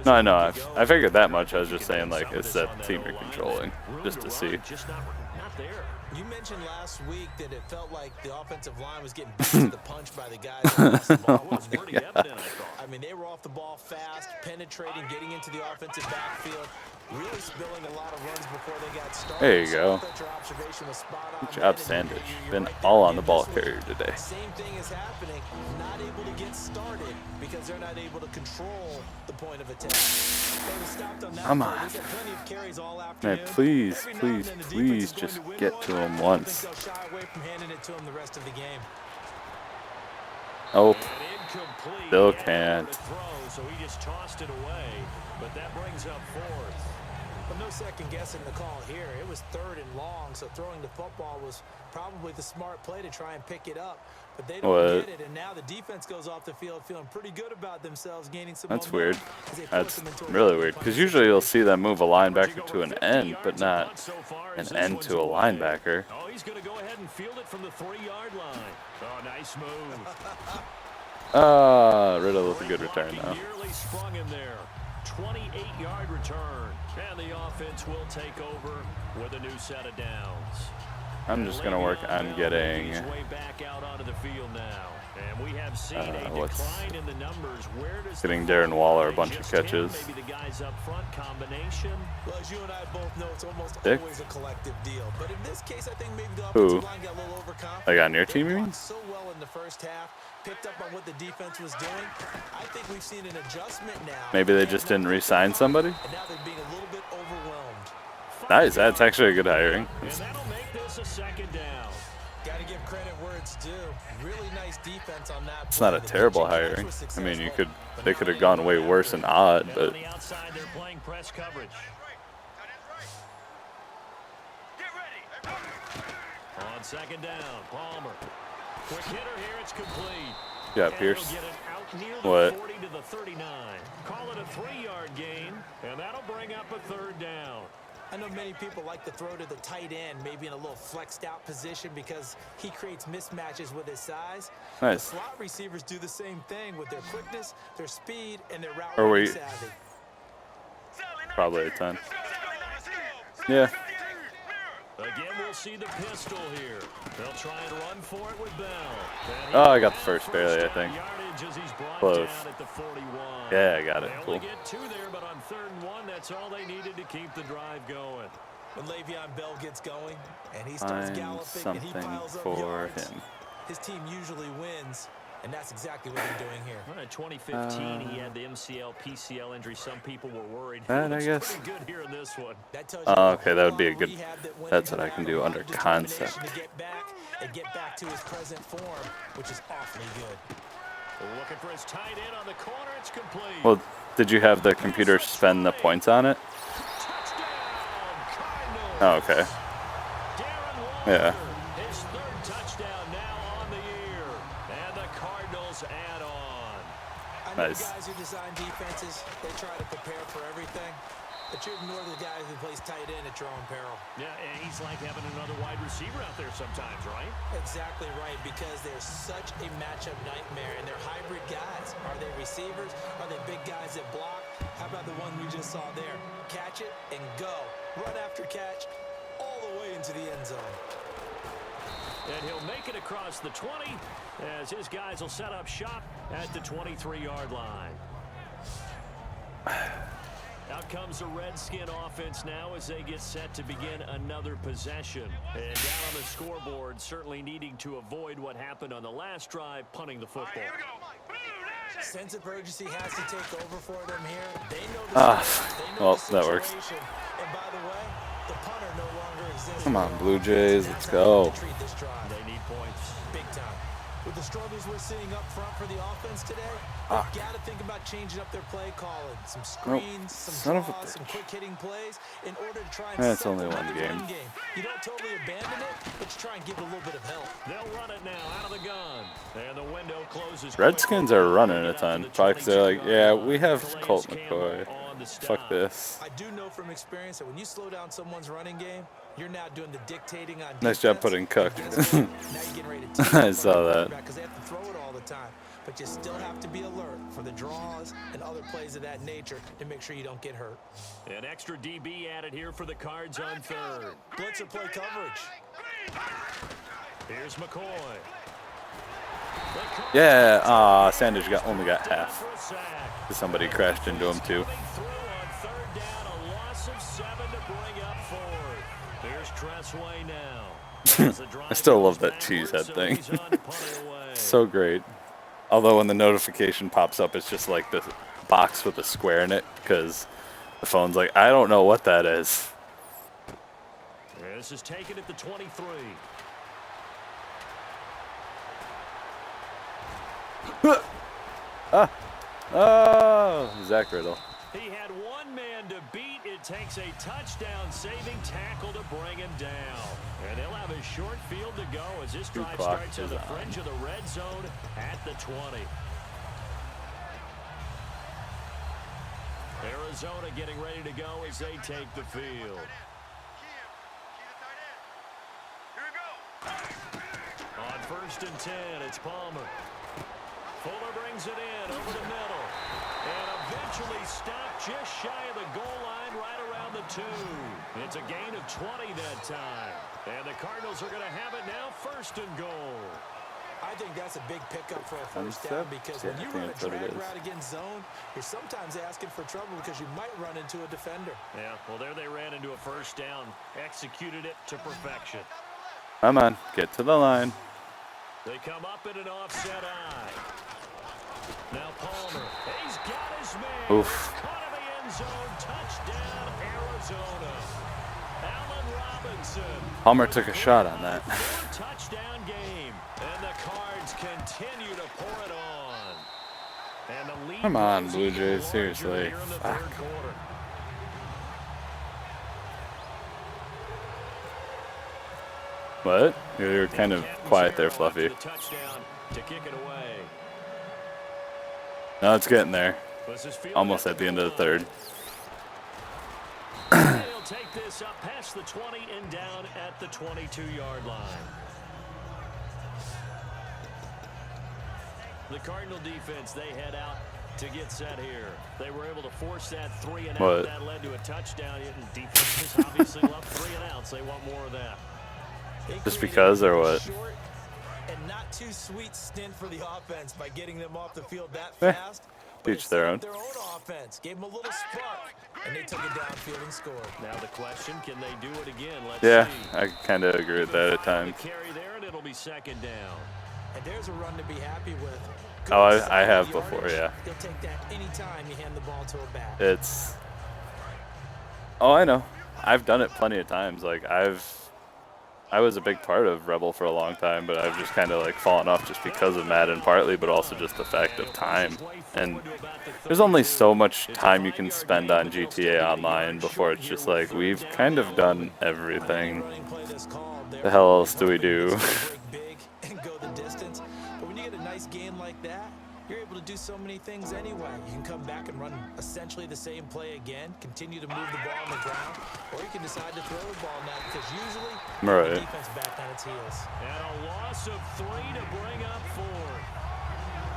No, I know. I figured that much. I was just saying, like, it's that team you're controlling, just to see. Not there. You mentioned last week that it felt like the offensive line was getting beat to the punch by the guys that lost the ball. It was pretty evident, I thought. I mean, they were off the ball fast, penetrating, getting into the offensive backfield, really spilling a lot of runs before they got started. There you go. So I thought your observation was spot on. Good job, Sandage. Been all on the ball carrier today. Same thing is happening. Not able to get started because they're not able to control the point of attack. Come on. Man, please, please, please just get to him once. Oh, still can't. So he just tossed it away, but that brings up fourth. But no second guessing the call here. It was 3rd and long, so throwing the football was probably the smart play to try and pick it up. But they don't get it, and now the defense goes off the field feeling pretty good about themselves, gaining some That's momentum weird. as they That's push them into a really weird. Because usually you'll see them move a linebacker to an end, but not an end to a linebacker. Oh, he's going to go ahead and field it from the 3-yard line. Oh, nice move. Riddle with a good return, though. Nearly sprung him there. 28-yard return. And the offense will take over with a new set of downs. I'm just going to work on getting... Way back out onto the field now. And we have seen a decline in the numbers. Where does getting Darren Waller a bunch of catches. Maybe the guys up front combination. Well, as you and I both know, it's almost Dick? always a collective deal. But in this case, I think maybe the Who? offensive line got a little overconfident. Like on your team, you mean? So well in the first half, picked up on what the defense was doing. I think we've seen an adjustment now. Maybe they just didn't re-sign somebody? And now they're being a little bit overwhelmed. Nice, that's actually a good hiring. And that'll make this a 2nd down. Got to give credit where it's due. Really nice defense on that. It's not a terrible hiring. I mean, they could have gone way worse and odd, but On the outside, they're playing press coverage. On 2nd down, Palmer. Quick hitter here, it's complete. yeah, And Pierce. it'll get it out near the What? 40 to the 39. Call it a 3-yard gain, and that'll bring up a 3rd down. I know many people like to throw to the tight end, maybe in a little flexed out position because he creates mismatches with his size. Nice. The slot receivers do the same thing with their quickness, their speed, and their route Are we- running savvy. Probably a ton. Yeah. Again, we'll see the pistol here. They'll try and run for it with Bell. Oh, I got the first barely, I think. Close. Yeah, I got it. They Cool. only get 2 there, but on 3rd and 1, that's all they needed to keep the drive going. When Le'Veon Bell gets going and he starts Find galloping and he something piles up for yards, him. his team usually wins, and that's exactly what they're doing here. Well, in 2015, he had the MCL, PCL injury. Some people were worried. That, I He guess. looks pretty good here in this one. That tells you Oh, a okay, that would be a lot of good. rehab that went That's into what I that, can do a lot under of determination concept. to get back to his present form, which is awfully good. Looking for his tight end on the corner. It's complete. Well, did you have the computer spend the points on it? Touchdown, Cardinals. Oh, okay. Darren Waller, Yeah. his 3rd touchdown now on the year. And the Cardinals add on. I know Nice. guys who design defenses, they try to prepare for everything, but you ignore the guy who plays tight end at your own peril. Yeah, and he's like having another wide receiver out there sometimes, right? Exactly right, because they're such a matchup nightmare, and they're hybrid guys. Are they receivers? Are they big guys that block? How about the one we just saw there? Catch it and go. Run after catch all the way into the end zone. And he'll make it across the 20 as his guys will set up shop at the 23-yard line. Out comes the Redskin offense now as they get set to begin another possession. And down on the scoreboard, certainly needing to avoid what happened on the last drive, punting the football. Sense of urgency has to take over for them here. They know the well, the that works. situation. And by the way, the punter no longer exists. Come on, Blue Jays, let's go. Treat this drive. They need points. Big time. With the struggles we're seeing up front for the offense today, Ah. they've got to think about changing up their play calling. Some screens, some son of a draws, some bitch. quick-hitting plays in order to try and That's only supplement one the game. run game. You don't totally abandon it, but you try and give it a little bit of help. They'll run it now out of the gun. And the window closes. Redskins are running a ton. Probably 'cause they're like, yeah, we have Colt McCoy. Fuck this. I do know from experience that when you slow down someone's running game, you're now doing the dictating on Nice job defense. putting Cook. Now you're getting ready to team I up saw on the that. quarterback 'cause they have to throw it all the time. But you still have to be alert for the draws and other plays of that nature to make sure you don't get hurt. An extra DB added here for the Cards on third. Blitzer play coverage. Here's McCoy. Yeah, Sanders only got half. For a sack. Somebody crashed into him too. Coming through on third down, a loss of 7 to bring up fourth. Here's Tressway now. I still love that cheesehead thing. So great. Although when the notification pops up, it's just like the box with a square in it because the phone's like, I don't know what that is. This is taken at the 23. Oh, Zach Riddle. He had one man to beat. It takes a touchdown-saving tackle to bring him down. And they'll have a short field to go as this drive clock starts on is the on. fringe of the red zone at the 20. Arizona getting ready to go as they take the field. On 1st and 10, it's Palmer. Fuller brings it in over the middle. And eventually stopped just shy of the goal line right around the 2. It's a gain of 20 that time. And the Cardinals are going to have it now 1st and goal. I think that's a big pickup for a first down because when you run a drag route against zone, you're sometimes asking for trouble because you might run into a defender. Yeah, well, there they ran into a first down. Executed it to perfection. Come on, get to the line. They come up in an offset eye. Now Palmer, he's got his man. Oof. It's caught in the end zone. Touchdown, Arizona. Allen Robinson. Palmer took a shot on that. Touchdown game. And the Cards continue to pour it on. And the lead Come on, grows Blue even Jays, larger seriously. here in the Fuck. third quarter. What? You're kind of quiet there, Fluffy. The touchdown to kick it away. No, it's getting there. This is fielded Almost at the end of the third. They'll take this up past the 20 and down at the 22-yard line. The Cardinal defense, they head out to get set here. They were able to force that 3 and out. What? That led to a touchdown. And defenses obviously love 3 and outs. They want more of that. Just because or what? Short and not too sweet stint for the offense by getting them off the field that Eh, fast. But each it their set own. up their own offense, gave them a little spark, and they took it downfield and scored. Now the question, can they do it again? Let's Yeah, see. I kind of agree with that at times. The carry there, and it'll be 2nd down. And there's a run to be happy with. Good Oh, I solid have yardage. before, yeah. You'll take that anytime you hand the ball to a back. It's. Oh, I know. I've done it plenty of times. Like I was a big part of REBL for a long time, but I've just kind of like fallen off just because of Madden partly, but also just the fact of time. And there's only so much time you can spend on GTA Online before it's just like, we've kind of done everything. The hell else do we do? Break big and go the distance. But when you get a nice game like that, you're able to do so many things anyway. You can come back and run essentially the same play again, continue to move the ball on the ground, or you can decide to throw the ball now because usually Right. the defense back on its heels. And a loss of 3 to bring up 4.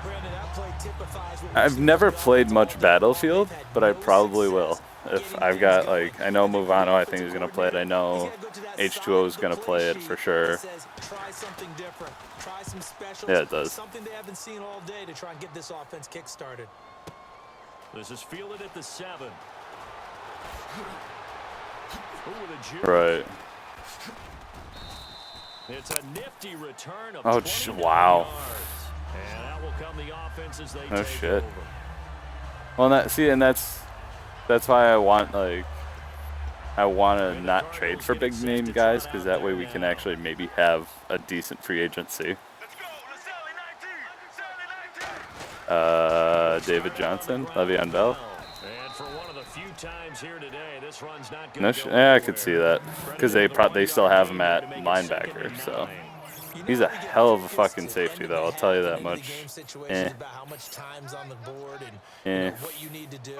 Brandon, that play typifies what we've I've seen never from the played offense much all year. Battlefield, They've had but I no probably success will. If getting I've got things like, going. I know The Movano, I think offensive he's gonna play it. I coordinator, know he's gotta go to that H2O side is of gonna the play it sheet for that sure. says, try something different. Try some specials. Yeah, it does. Something they haven't seen all day to try and get this offense kick-started. This is fielded at the 7. Ooh, the juke. Right. It's a nifty return of Oh, 29 wow. yards. And that will come the offense as they Oh, take shit. over. Well, that's why I want to not trade for big name guys, because that way we can actually maybe have a decent free agency. David Johnson, Le'Veon Bell. And for one of the few times here today, this run's not No, going to go yeah, I could see that because they still have him at Make it linebacker. 2nd and So 9. he's a hell of a fucking safety, though. I'll tell you that much. About how much time's on the board and you know, what you need to do.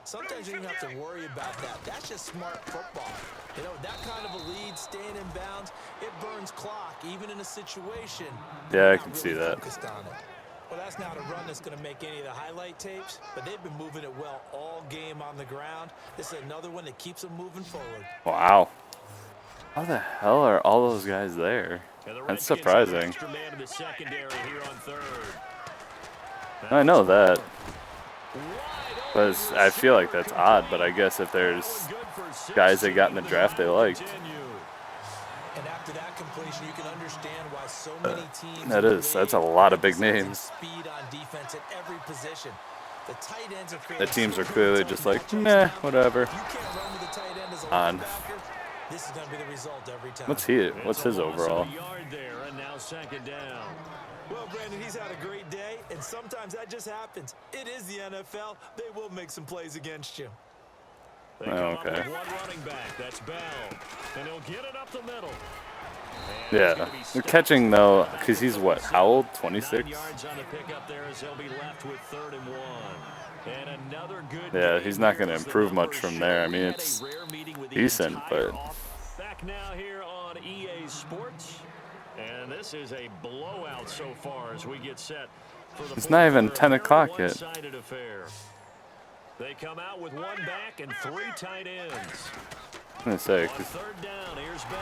Sometimes you don't have to worry about that. That's just smart football. You know, that kind of a lead, staying in bounds, it burns clock, even in a situation. Yeah, I can see that. Well, that's not a run that's going to make any of the highlight tapes, but they've been moving it well all game on the ground. This is another one that keeps them moving forward. Wow. How the hell are all those guys there? That's surprising. I know that. But I feel like that's odd, but I guess if there's guys they got in the draft they liked. And after that completion, you can understand why so many teams That's a lot of big names. Speed on defense at every position. The tight ends are The teams are clearly just like, meh, whatever. You can't run with the tight end as a On. linebacker. This is going to be the result every time. What's his overall? And now 2nd down. Well, Brandon, he's had a great day, and sometimes that just happens. It is the NFL. They will make some plays against you. They come up Okay. with one running back. That's Bell. And he'll get it up the middle. Yeah, they're catching though, because he's what? How old? 26. 9 yards on the pickup there as he'll be left with 3rd and 1. And another good Yeah, game he's not going to as the improve much numbers from show. there. I We mean, had a it's rare meeting with the decent, entire but off. Back now here on EA Sports. And this is a blowout so far as we get set for the it's not even 10 o'clock yet. one-sided affair. They come out with one back and 3 tight ends. I'm going to say, On 'cause 3rd down, here's Bell.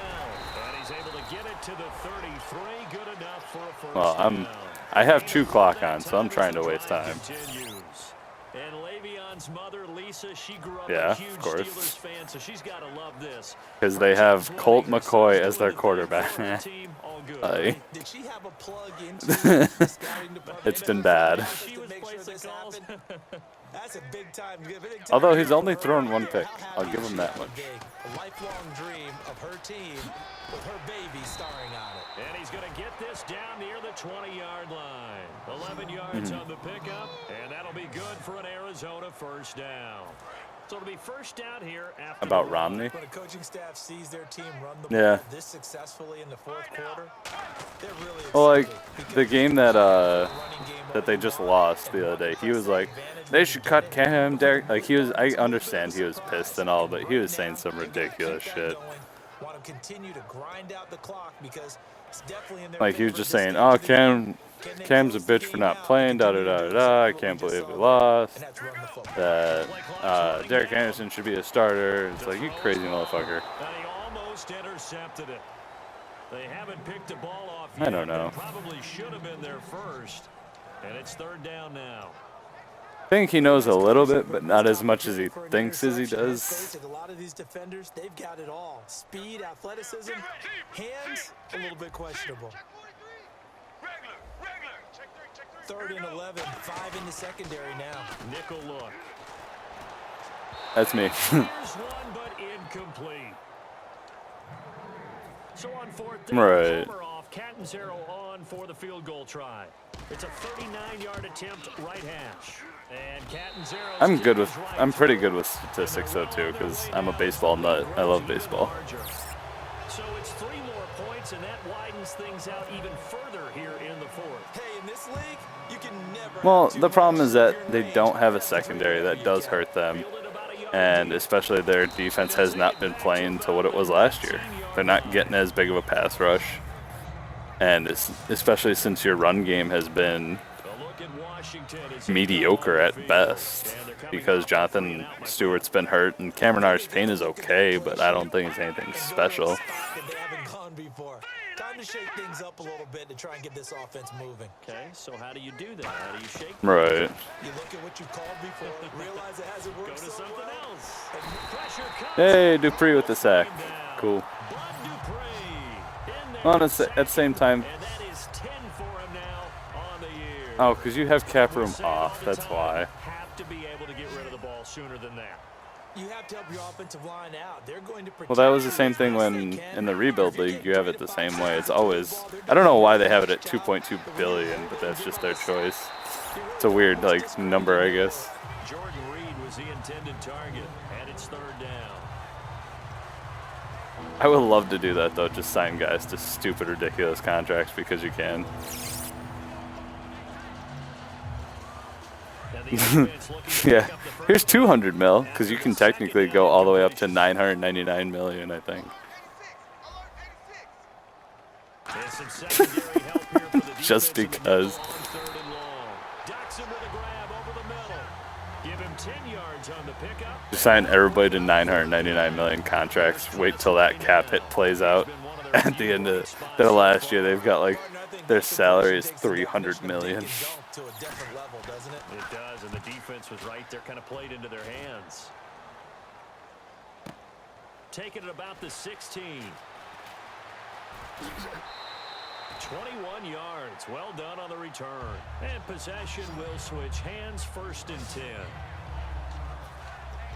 And he's able to get it to the 33. Good enough for a first well, down. I have 2 clock on, so I'm trying to waste time. Continues. And Le'Veon's mother, Lisa, she grew up Yeah, a of huge course. Steelers fan, so she's got to love this. Because they have Colt McCoy as their quarterback. Did she have a plug into the scouting department? It's been bad. She was placing calls. That's a big time. Although he's only thrown 1 pick. I'll give him that much. A lifelong dream of her team with her baby starring on it. And he's going to get this down near the 20-yard line. 11 yards on the pickup, and that'll be good for an Arizona first down. So it'll be first down here after About the Romney? When a coaching staff sees their team run the Yeah. ball this successfully in the 4th quarter, they're really excited. Well, like, because the game the running game that they just lost the other day, he was like, they should cut Cam, Derek. Like, I understand he was pissed and all, but he was saying some ridiculous shit. Want to continue to grind out the clock because it's definitely in their Like, he was favor just at this saying, stage oh, of the game. Cam's a bitch for not playing, da-da-da-da-da, I can't believe we lost. And that's run the football. That Derek Anderson should be a starter. It's like, you crazy motherfucker. And he almost intercepted it. They haven't picked a ball off yet. I don't know. They probably should have been there first. And it's 3rd down now. I think he knows a little bit, but not as much as he thinks as he does. A lot of these defenders, they've got it all. Speed, athleticism, hands, a little bit questionable. 3rd and 11, 5 in the secondary now. Nickel look. That's me. Here's one, but incomplete. So on 4th down, Right. Homer off, Catanzaro on for the field goal try. It's a 39-yard attempt, right hash. And Catanzaro. I'm pretty good with statistics though too, because I'm a baseball nut. I love baseball. So it's 3 more points, and that widens things out even further here in the 4th. Hey, in this league, you can never. Well, the problem is that they don't have a secondary. That does hurt them. And especially their defense has not been playing to what it was last year. They're not getting as big of a pass rush. And especially since your run game has been mediocre at best, because Jonathan Stewart's been hurt and Cameron Artis-Payne is okay, but I don't think it's anything special. They haven't gone before. Time to shake things up a little bit to try and get this offense moving. Okay, so how do you do that? How do you shake? Right. You look at what you called before, realize it hasn't worked Go to so something well. else. And pressure comes. Hey, Dupree with the sack. Cool. Bud Dupree in there. Well, at the same time, And that is 10 for him now on the year. oh, because you have cap room off. That's why. Have to be able to get rid of the ball sooner than that. You have to help your offensive line out. They're going to protect Well, that was the you same as thing best they when can. in the rebuild league you have it the same way. It's always, I don't know why they have it at 2.2 billion, but that's just their choice. It's a weird like number, I guess. Jordan Reed was the intended target, and it's third down. I would love to do that though, just sign guys to stupid, ridiculous contracts because you can. Now the offense looking to Yeah, pick up the first here's 200 mil down. because you can technically go all the way up to 999 million, I think. And some secondary help here for the Just defense in the because. middle on third and long. Jackson with a grab over the middle. Give him 10 yards on the pickup. Just sign everybody to 999 million contracts. Wait till that cap hit plays out. At the end of their last year, they've got like their salary is 300 million. To a different level, doesn't it? It does, and the defense was right there, kind of played into their hands. Taking it about the 16. 21 yards. Well done on the return. And possession will switch hands, first and 10.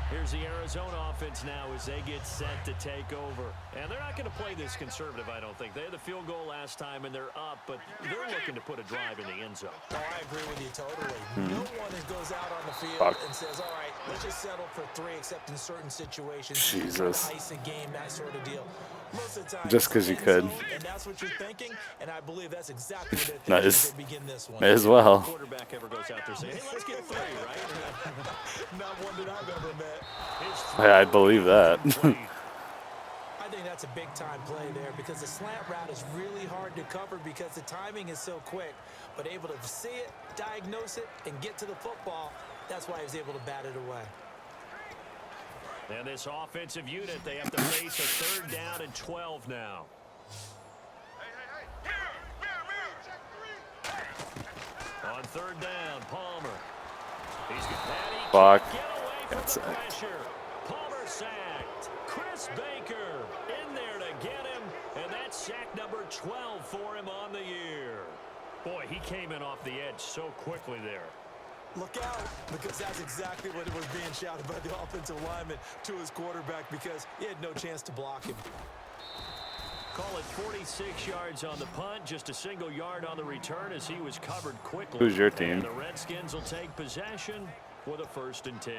Here's the Arizona offense now as they get set to take over. And they're not going to play this conservative, I don't think. They had the field goal last time, and they're up, but they're looking to put a drive in the end zone. Oh, I agree with you totally. No one goes out on the field Fuck. and says, all right, let's just settle for 3, except in certain situations. Jesus. Ice a game, that sort of deal. Most of the time, Just it's 'cause you end could. zone, and that's what you're thinking, and I believe that's exactly what they're thinking Nice. as they begin this one. May as well. Quarterback ever goes out there saying, hey, let's get 3, right? Not one that I've ever met. I believe that. I think that's a big-time play there because the slant route is really hard to cover because the timing is so quick. But able to see it, diagnose it, and get to the football, that's why he was able to bat it away. And this offensive unit, they have to face a third down and 12 now. On third down, Palmer. He's got Patty. Fuck. Get away from Got the sacked. pressure. Palmer sacked. Chris Baker in there to get him. And that's sack number 12 for him on the year. Boy, he came in off the edge so quickly there. Look out, because that's exactly what it was being shouted by the offensive lineman to his quarterback because he had no chance to block him. Call it 46 yards on the punt, just a single yard on the return as he was covered quickly. Who's your team? And the Redskins will take possession with a first and 10.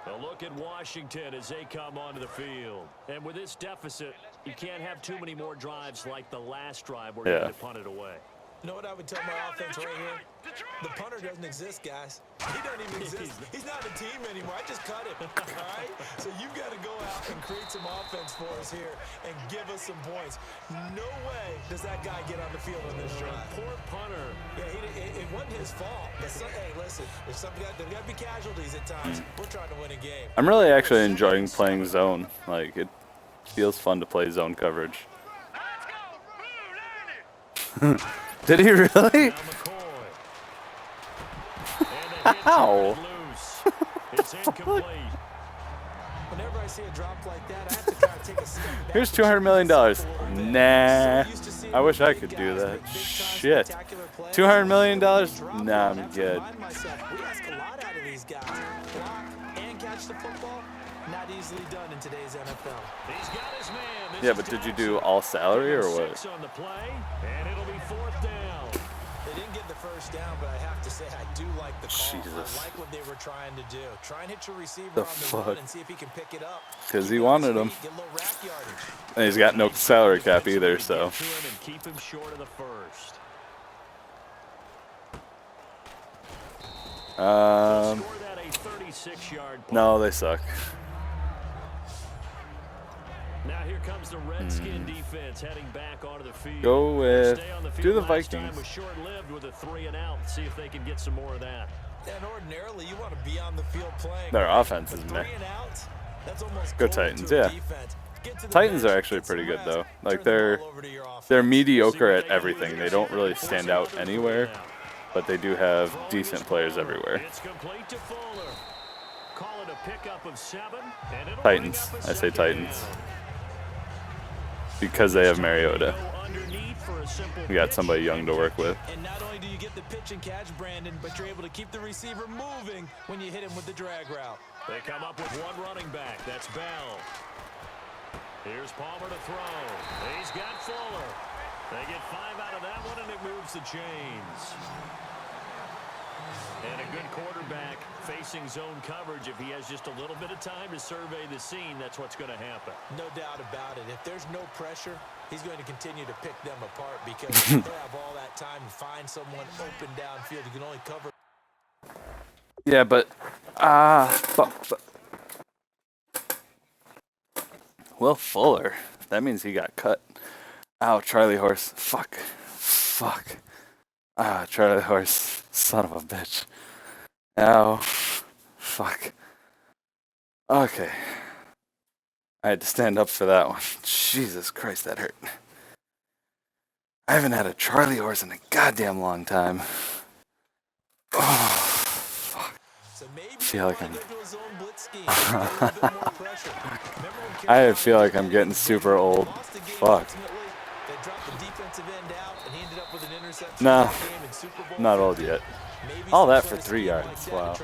A look at Washington as they come onto the field. And with this deficit, you can't have too many more drives like the last drive where you had to punt it away. You know what I would tell my offense right here? The punter doesn't exist, guys. He doesn't even exist. He's not a team anymore. I just cut him, all right? So you've got to go out and create some offense for us here and give us some points. No way does that guy get on the field on this drive. Poor punter. Yeah, it wasn't his fault. But hey, listen, there's got to be casualties at times. We're trying to win a game. I'm really actually enjoying playing zone. Like, it feels fun to play zone coverage. Did he really? Ow. It's incomplete. Whenever I see a drop like that, I have to kind of take a step back. Here's $200 million. Nah. I wish I could do that. Shit. $200 million? Nah, I'm good. We ask a lot out of these guys. Block and catch the football, not easily done in today's NFL. He's got his man. This Yeah, is but did you Jackson. do all salary or what? 6 on the play, and it'll be fourth down. They didn't get the first down, but I have to say I do like the call. Jesus. I like what they were trying to do. Try and hit your receiver The on the fuck? run and see if he can pick it up. 'Cause he Keep wanted his him. feet, get a little rack yardage. And he's got no salary cap either, so. Get to him and keep him short of the first. Score that a 36-yard play. No, they suck. Now here comes the Redskin defense heading back onto the field. Go Their with, stay on the do field the last time Vikings. was short-lived with a 3 and out. See if they can get some more of that. And ordinarily, you want to be on the field playing. Their offense is But meh. 3 and out, that's almost Go gold Titans, to a yeah. defense. Get to the Titans bench, are actually get some pretty good, rest, though. Like, turn the they're ball over to your offense. they're mediocre at everything. They don't really stand out anywhere, but they do have decent players everywhere. It's complete to Fuller. Call it a pickup of 7. And it'll Titans. bring up a I say second Titans. down. Because they have Mariota. Go underneath for a simple We got pitch. somebody young to work with. And not only do you get the pitch and catch, Brandon, but you're able to keep the receiver moving when you hit him with the drag route. They come up with one running back. That's Bell. Here's Palmer to throw. He's got Fuller. They get 5 out of that one, and it moves the chains. And a good quarterback facing zone coverage. If he has just a little bit of time to survey the scene, that's what's going to happen. No doubt about it. If there's no pressure, he's going to continue to pick them apart because they have all that time to find someone open downfield. You can only cover. Yeah, but fuck. Will Fuller. That means he got cut. Ow, Charlie Horse. Fuck. Charlie Horse. Son of a bitch. Ow. Fuck. Okay. I had to stand up for that one. Jesus Christ, that hurt. I haven't had a Charlie Horse in a goddamn long time. Oh, fuck. I feel like I feel like I'm getting super old. Fuck. No, not old yet. All that for 3 yards. Wow.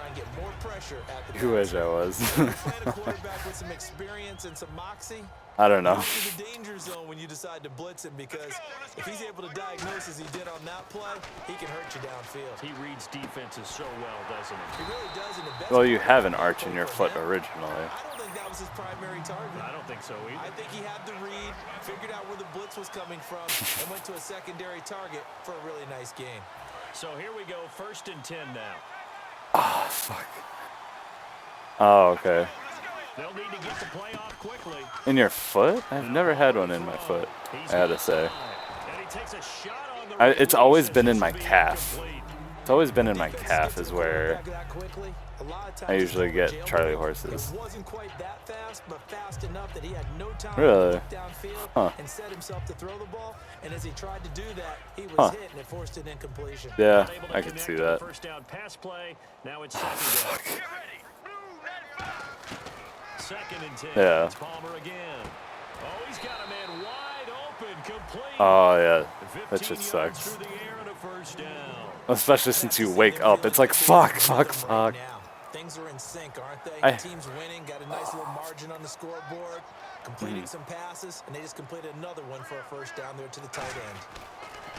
You wish I was. I don't know. The danger zone when you decide to blitz him, because if he's able to diagnose as he did on that play, he can hurt you downfield. He reads defenses so well, doesn't he? He really does. And the best Well, you have an arch in your foot originally. I don't think that was his primary target. I don't think so either. I think he had the read, figured out where the blitz was coming from, and went to a secondary target for a really nice gain. So here we go, 1st and 10 now. Oh, fuck. Oh, okay. They'll need to get the play off quickly. In your foot? I've never had one in my foot, I gotta say. And he takes a shot on the It's always been in my calf. It's always been in my calf is where I usually get Charlie Horses. Wasn't quite that fast, but fast enough that he had no time Really? to look downfield Huh. and set himself to throw the ball. And as he tried to do that, he was hit, and it forced an incompletion. Yeah, I can see that. First down pass play. Now it's 2nd down. 2nd and 10. Yeah. It's Palmer again. Oh, he's got a man wide open, complete. Oh, yeah. That 15 shit yards sucks. through the air and a 1st down. Especially since you wake up. It's like, fuck. Now, things are in sync, aren't they? I- The team's winning, got a nice little margin on the scoreboard, completing some passes, and they just completed another one for a 1st down there to the tight end.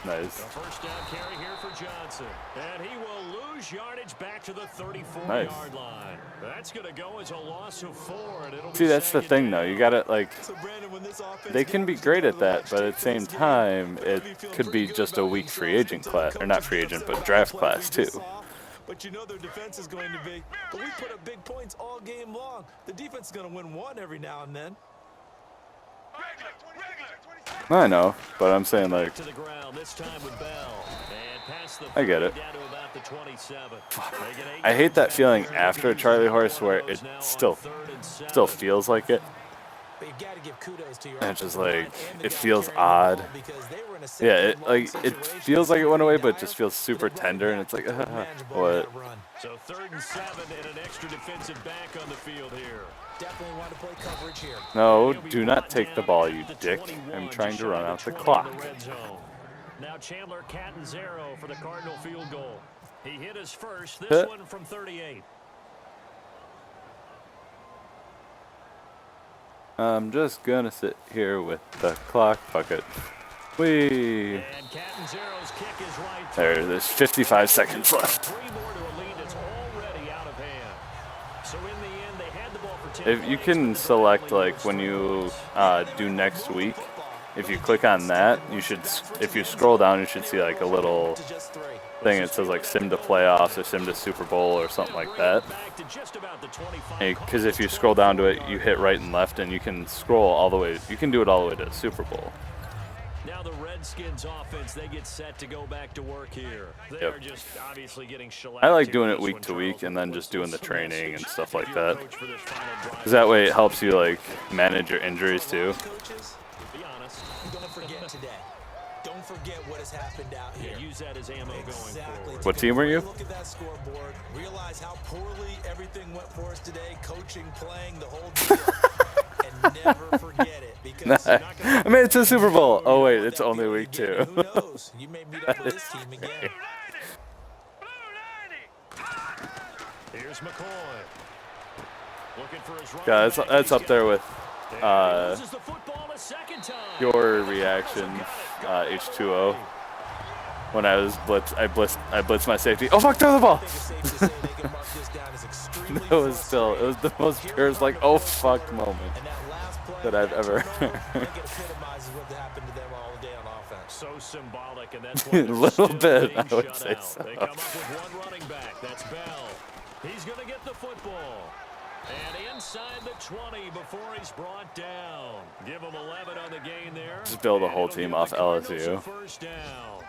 Nice. The 1st down carry here for Johnson. And he will lose yardage back to the 34-yard line. That's going to go as a loss of 4. And it'll See, that's the thing, though. You gotta, like, So, Brandon, when this offense they can be great at that, but at the same time, it could be just a weak free agent class. Or not free agent, but draft class, too. But you know their defense is going to be. But we put up big points all game long. The defense is going to win one every now and then. I know, but I'm saying, like, to the ground, this time with Bell. And past the I get it. down to about the 27. I hate that feeling after a Charlie Horse where it still feels like it. But you got to give kudos to your And it's just offensive like, line and the it guys feels training the ball odd. because they were in a Yeah, second-and-long it situation. feels like it went away, but it just feels Guys super couldn't tender, and bring it's like, back manageable what? that run. So 3rd and 7 and an extra defensive back on the field here. Definitely want to play coverage here. No, do not take the ball, you dick. I'm trying to run out the clock. Now Chandler Catanzaro for the Cardinal field goal. He hit his first, this Huh. one from 38. I'm just gonna sit here with the clock. Fuck it. Whee! And Catanzaro's kick is right. There's 55 seconds left. 3 more to a lead that's already out of hand. So in the end, they had the ball for 10 If you can select, like, when you do next week, if you click on that, you should, if you scroll down, you should see, like, a little To just 3. thing. It says, like, sim to playoffs or sim to Super Bowl or something like that. Back to just about the 25. Because if you scroll down to it, you hit right and left, and you can scroll all the way. You can do it all the way to the Super Bowl. Now the Redskins offense, they get set to go back to work here. They Yep. are just obviously getting shellacked. I like here doing in it this week one, to week Charles. and then just doing the training and stuff like If you're a that. coach for this final drive, Because that way it helps you, like, manage your injuries too. Coaches, be honest. don't forget today. Don't forget what has happened out here. Yeah, use that as ammo going Exactly. forward. What team were you? Look at that scoreboard. Realize how poorly everything went for us today. Coaching, playing, the whole deal. And never forget it. Because you're not gonna I mean, it's a Super Bowl. Oh, wait, it's that only feeling week again. 2. Who knows? You may meet up with this team again. Here's McCoy. Looking for his running Yeah, back. that's up there with And he loses the football a second time. your reaction, H2O. when I was I blitzed my safety. Oh fuck, throw the ball! I think it's safe to say they can mark this down as extremely It was the most pure like oh fuck moment and that last play, that I've ever turnover, I think it epitomizes what happened to them all day on offense. So symbolic, and that's A why they're little still bit, being I would shut say out. so. They come up with one running back. That's Bell. He's going to get the football. And inside the 20 before he's brought down. Give him 11 on the gain there. Just build a And whole it'll team give off the Cardinals a LSU. first down.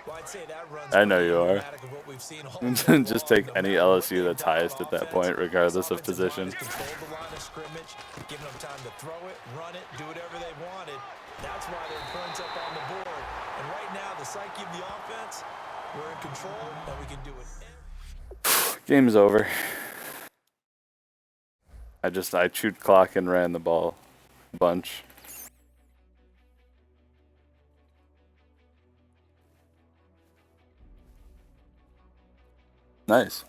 Well, I'd say that runs I know pretty you are. emblematic of what we've seen all day Just long. take No any matter what LSU they've that's done on highest at that offense, point, regardless this of offensive line position. has controlled the line of scrimmage, giving them time to throw it, run it, do whatever they wanted. That's why their points up on the board. And right now, the psyche of the offense, we're in control, and we can do it. Game's over. I chewed clock and ran the ball a bunch. Nice.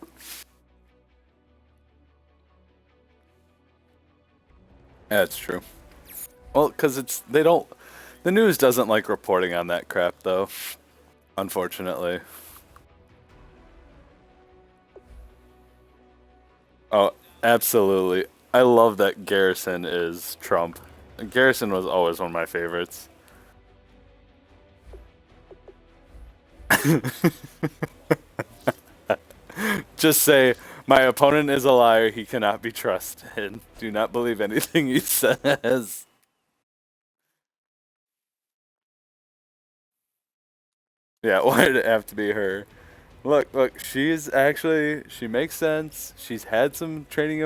Yeah, that's true. Well, because the news doesn't like reporting on that crap, though. Unfortunately. Oh, absolutely. I love that Garrison is Trump. Garrison was always one of my favorites. Just say, my opponent is a liar. He cannot be trusted. Do not believe anything he says. Yeah, why did it have to be her? Look, she makes sense. She's had some training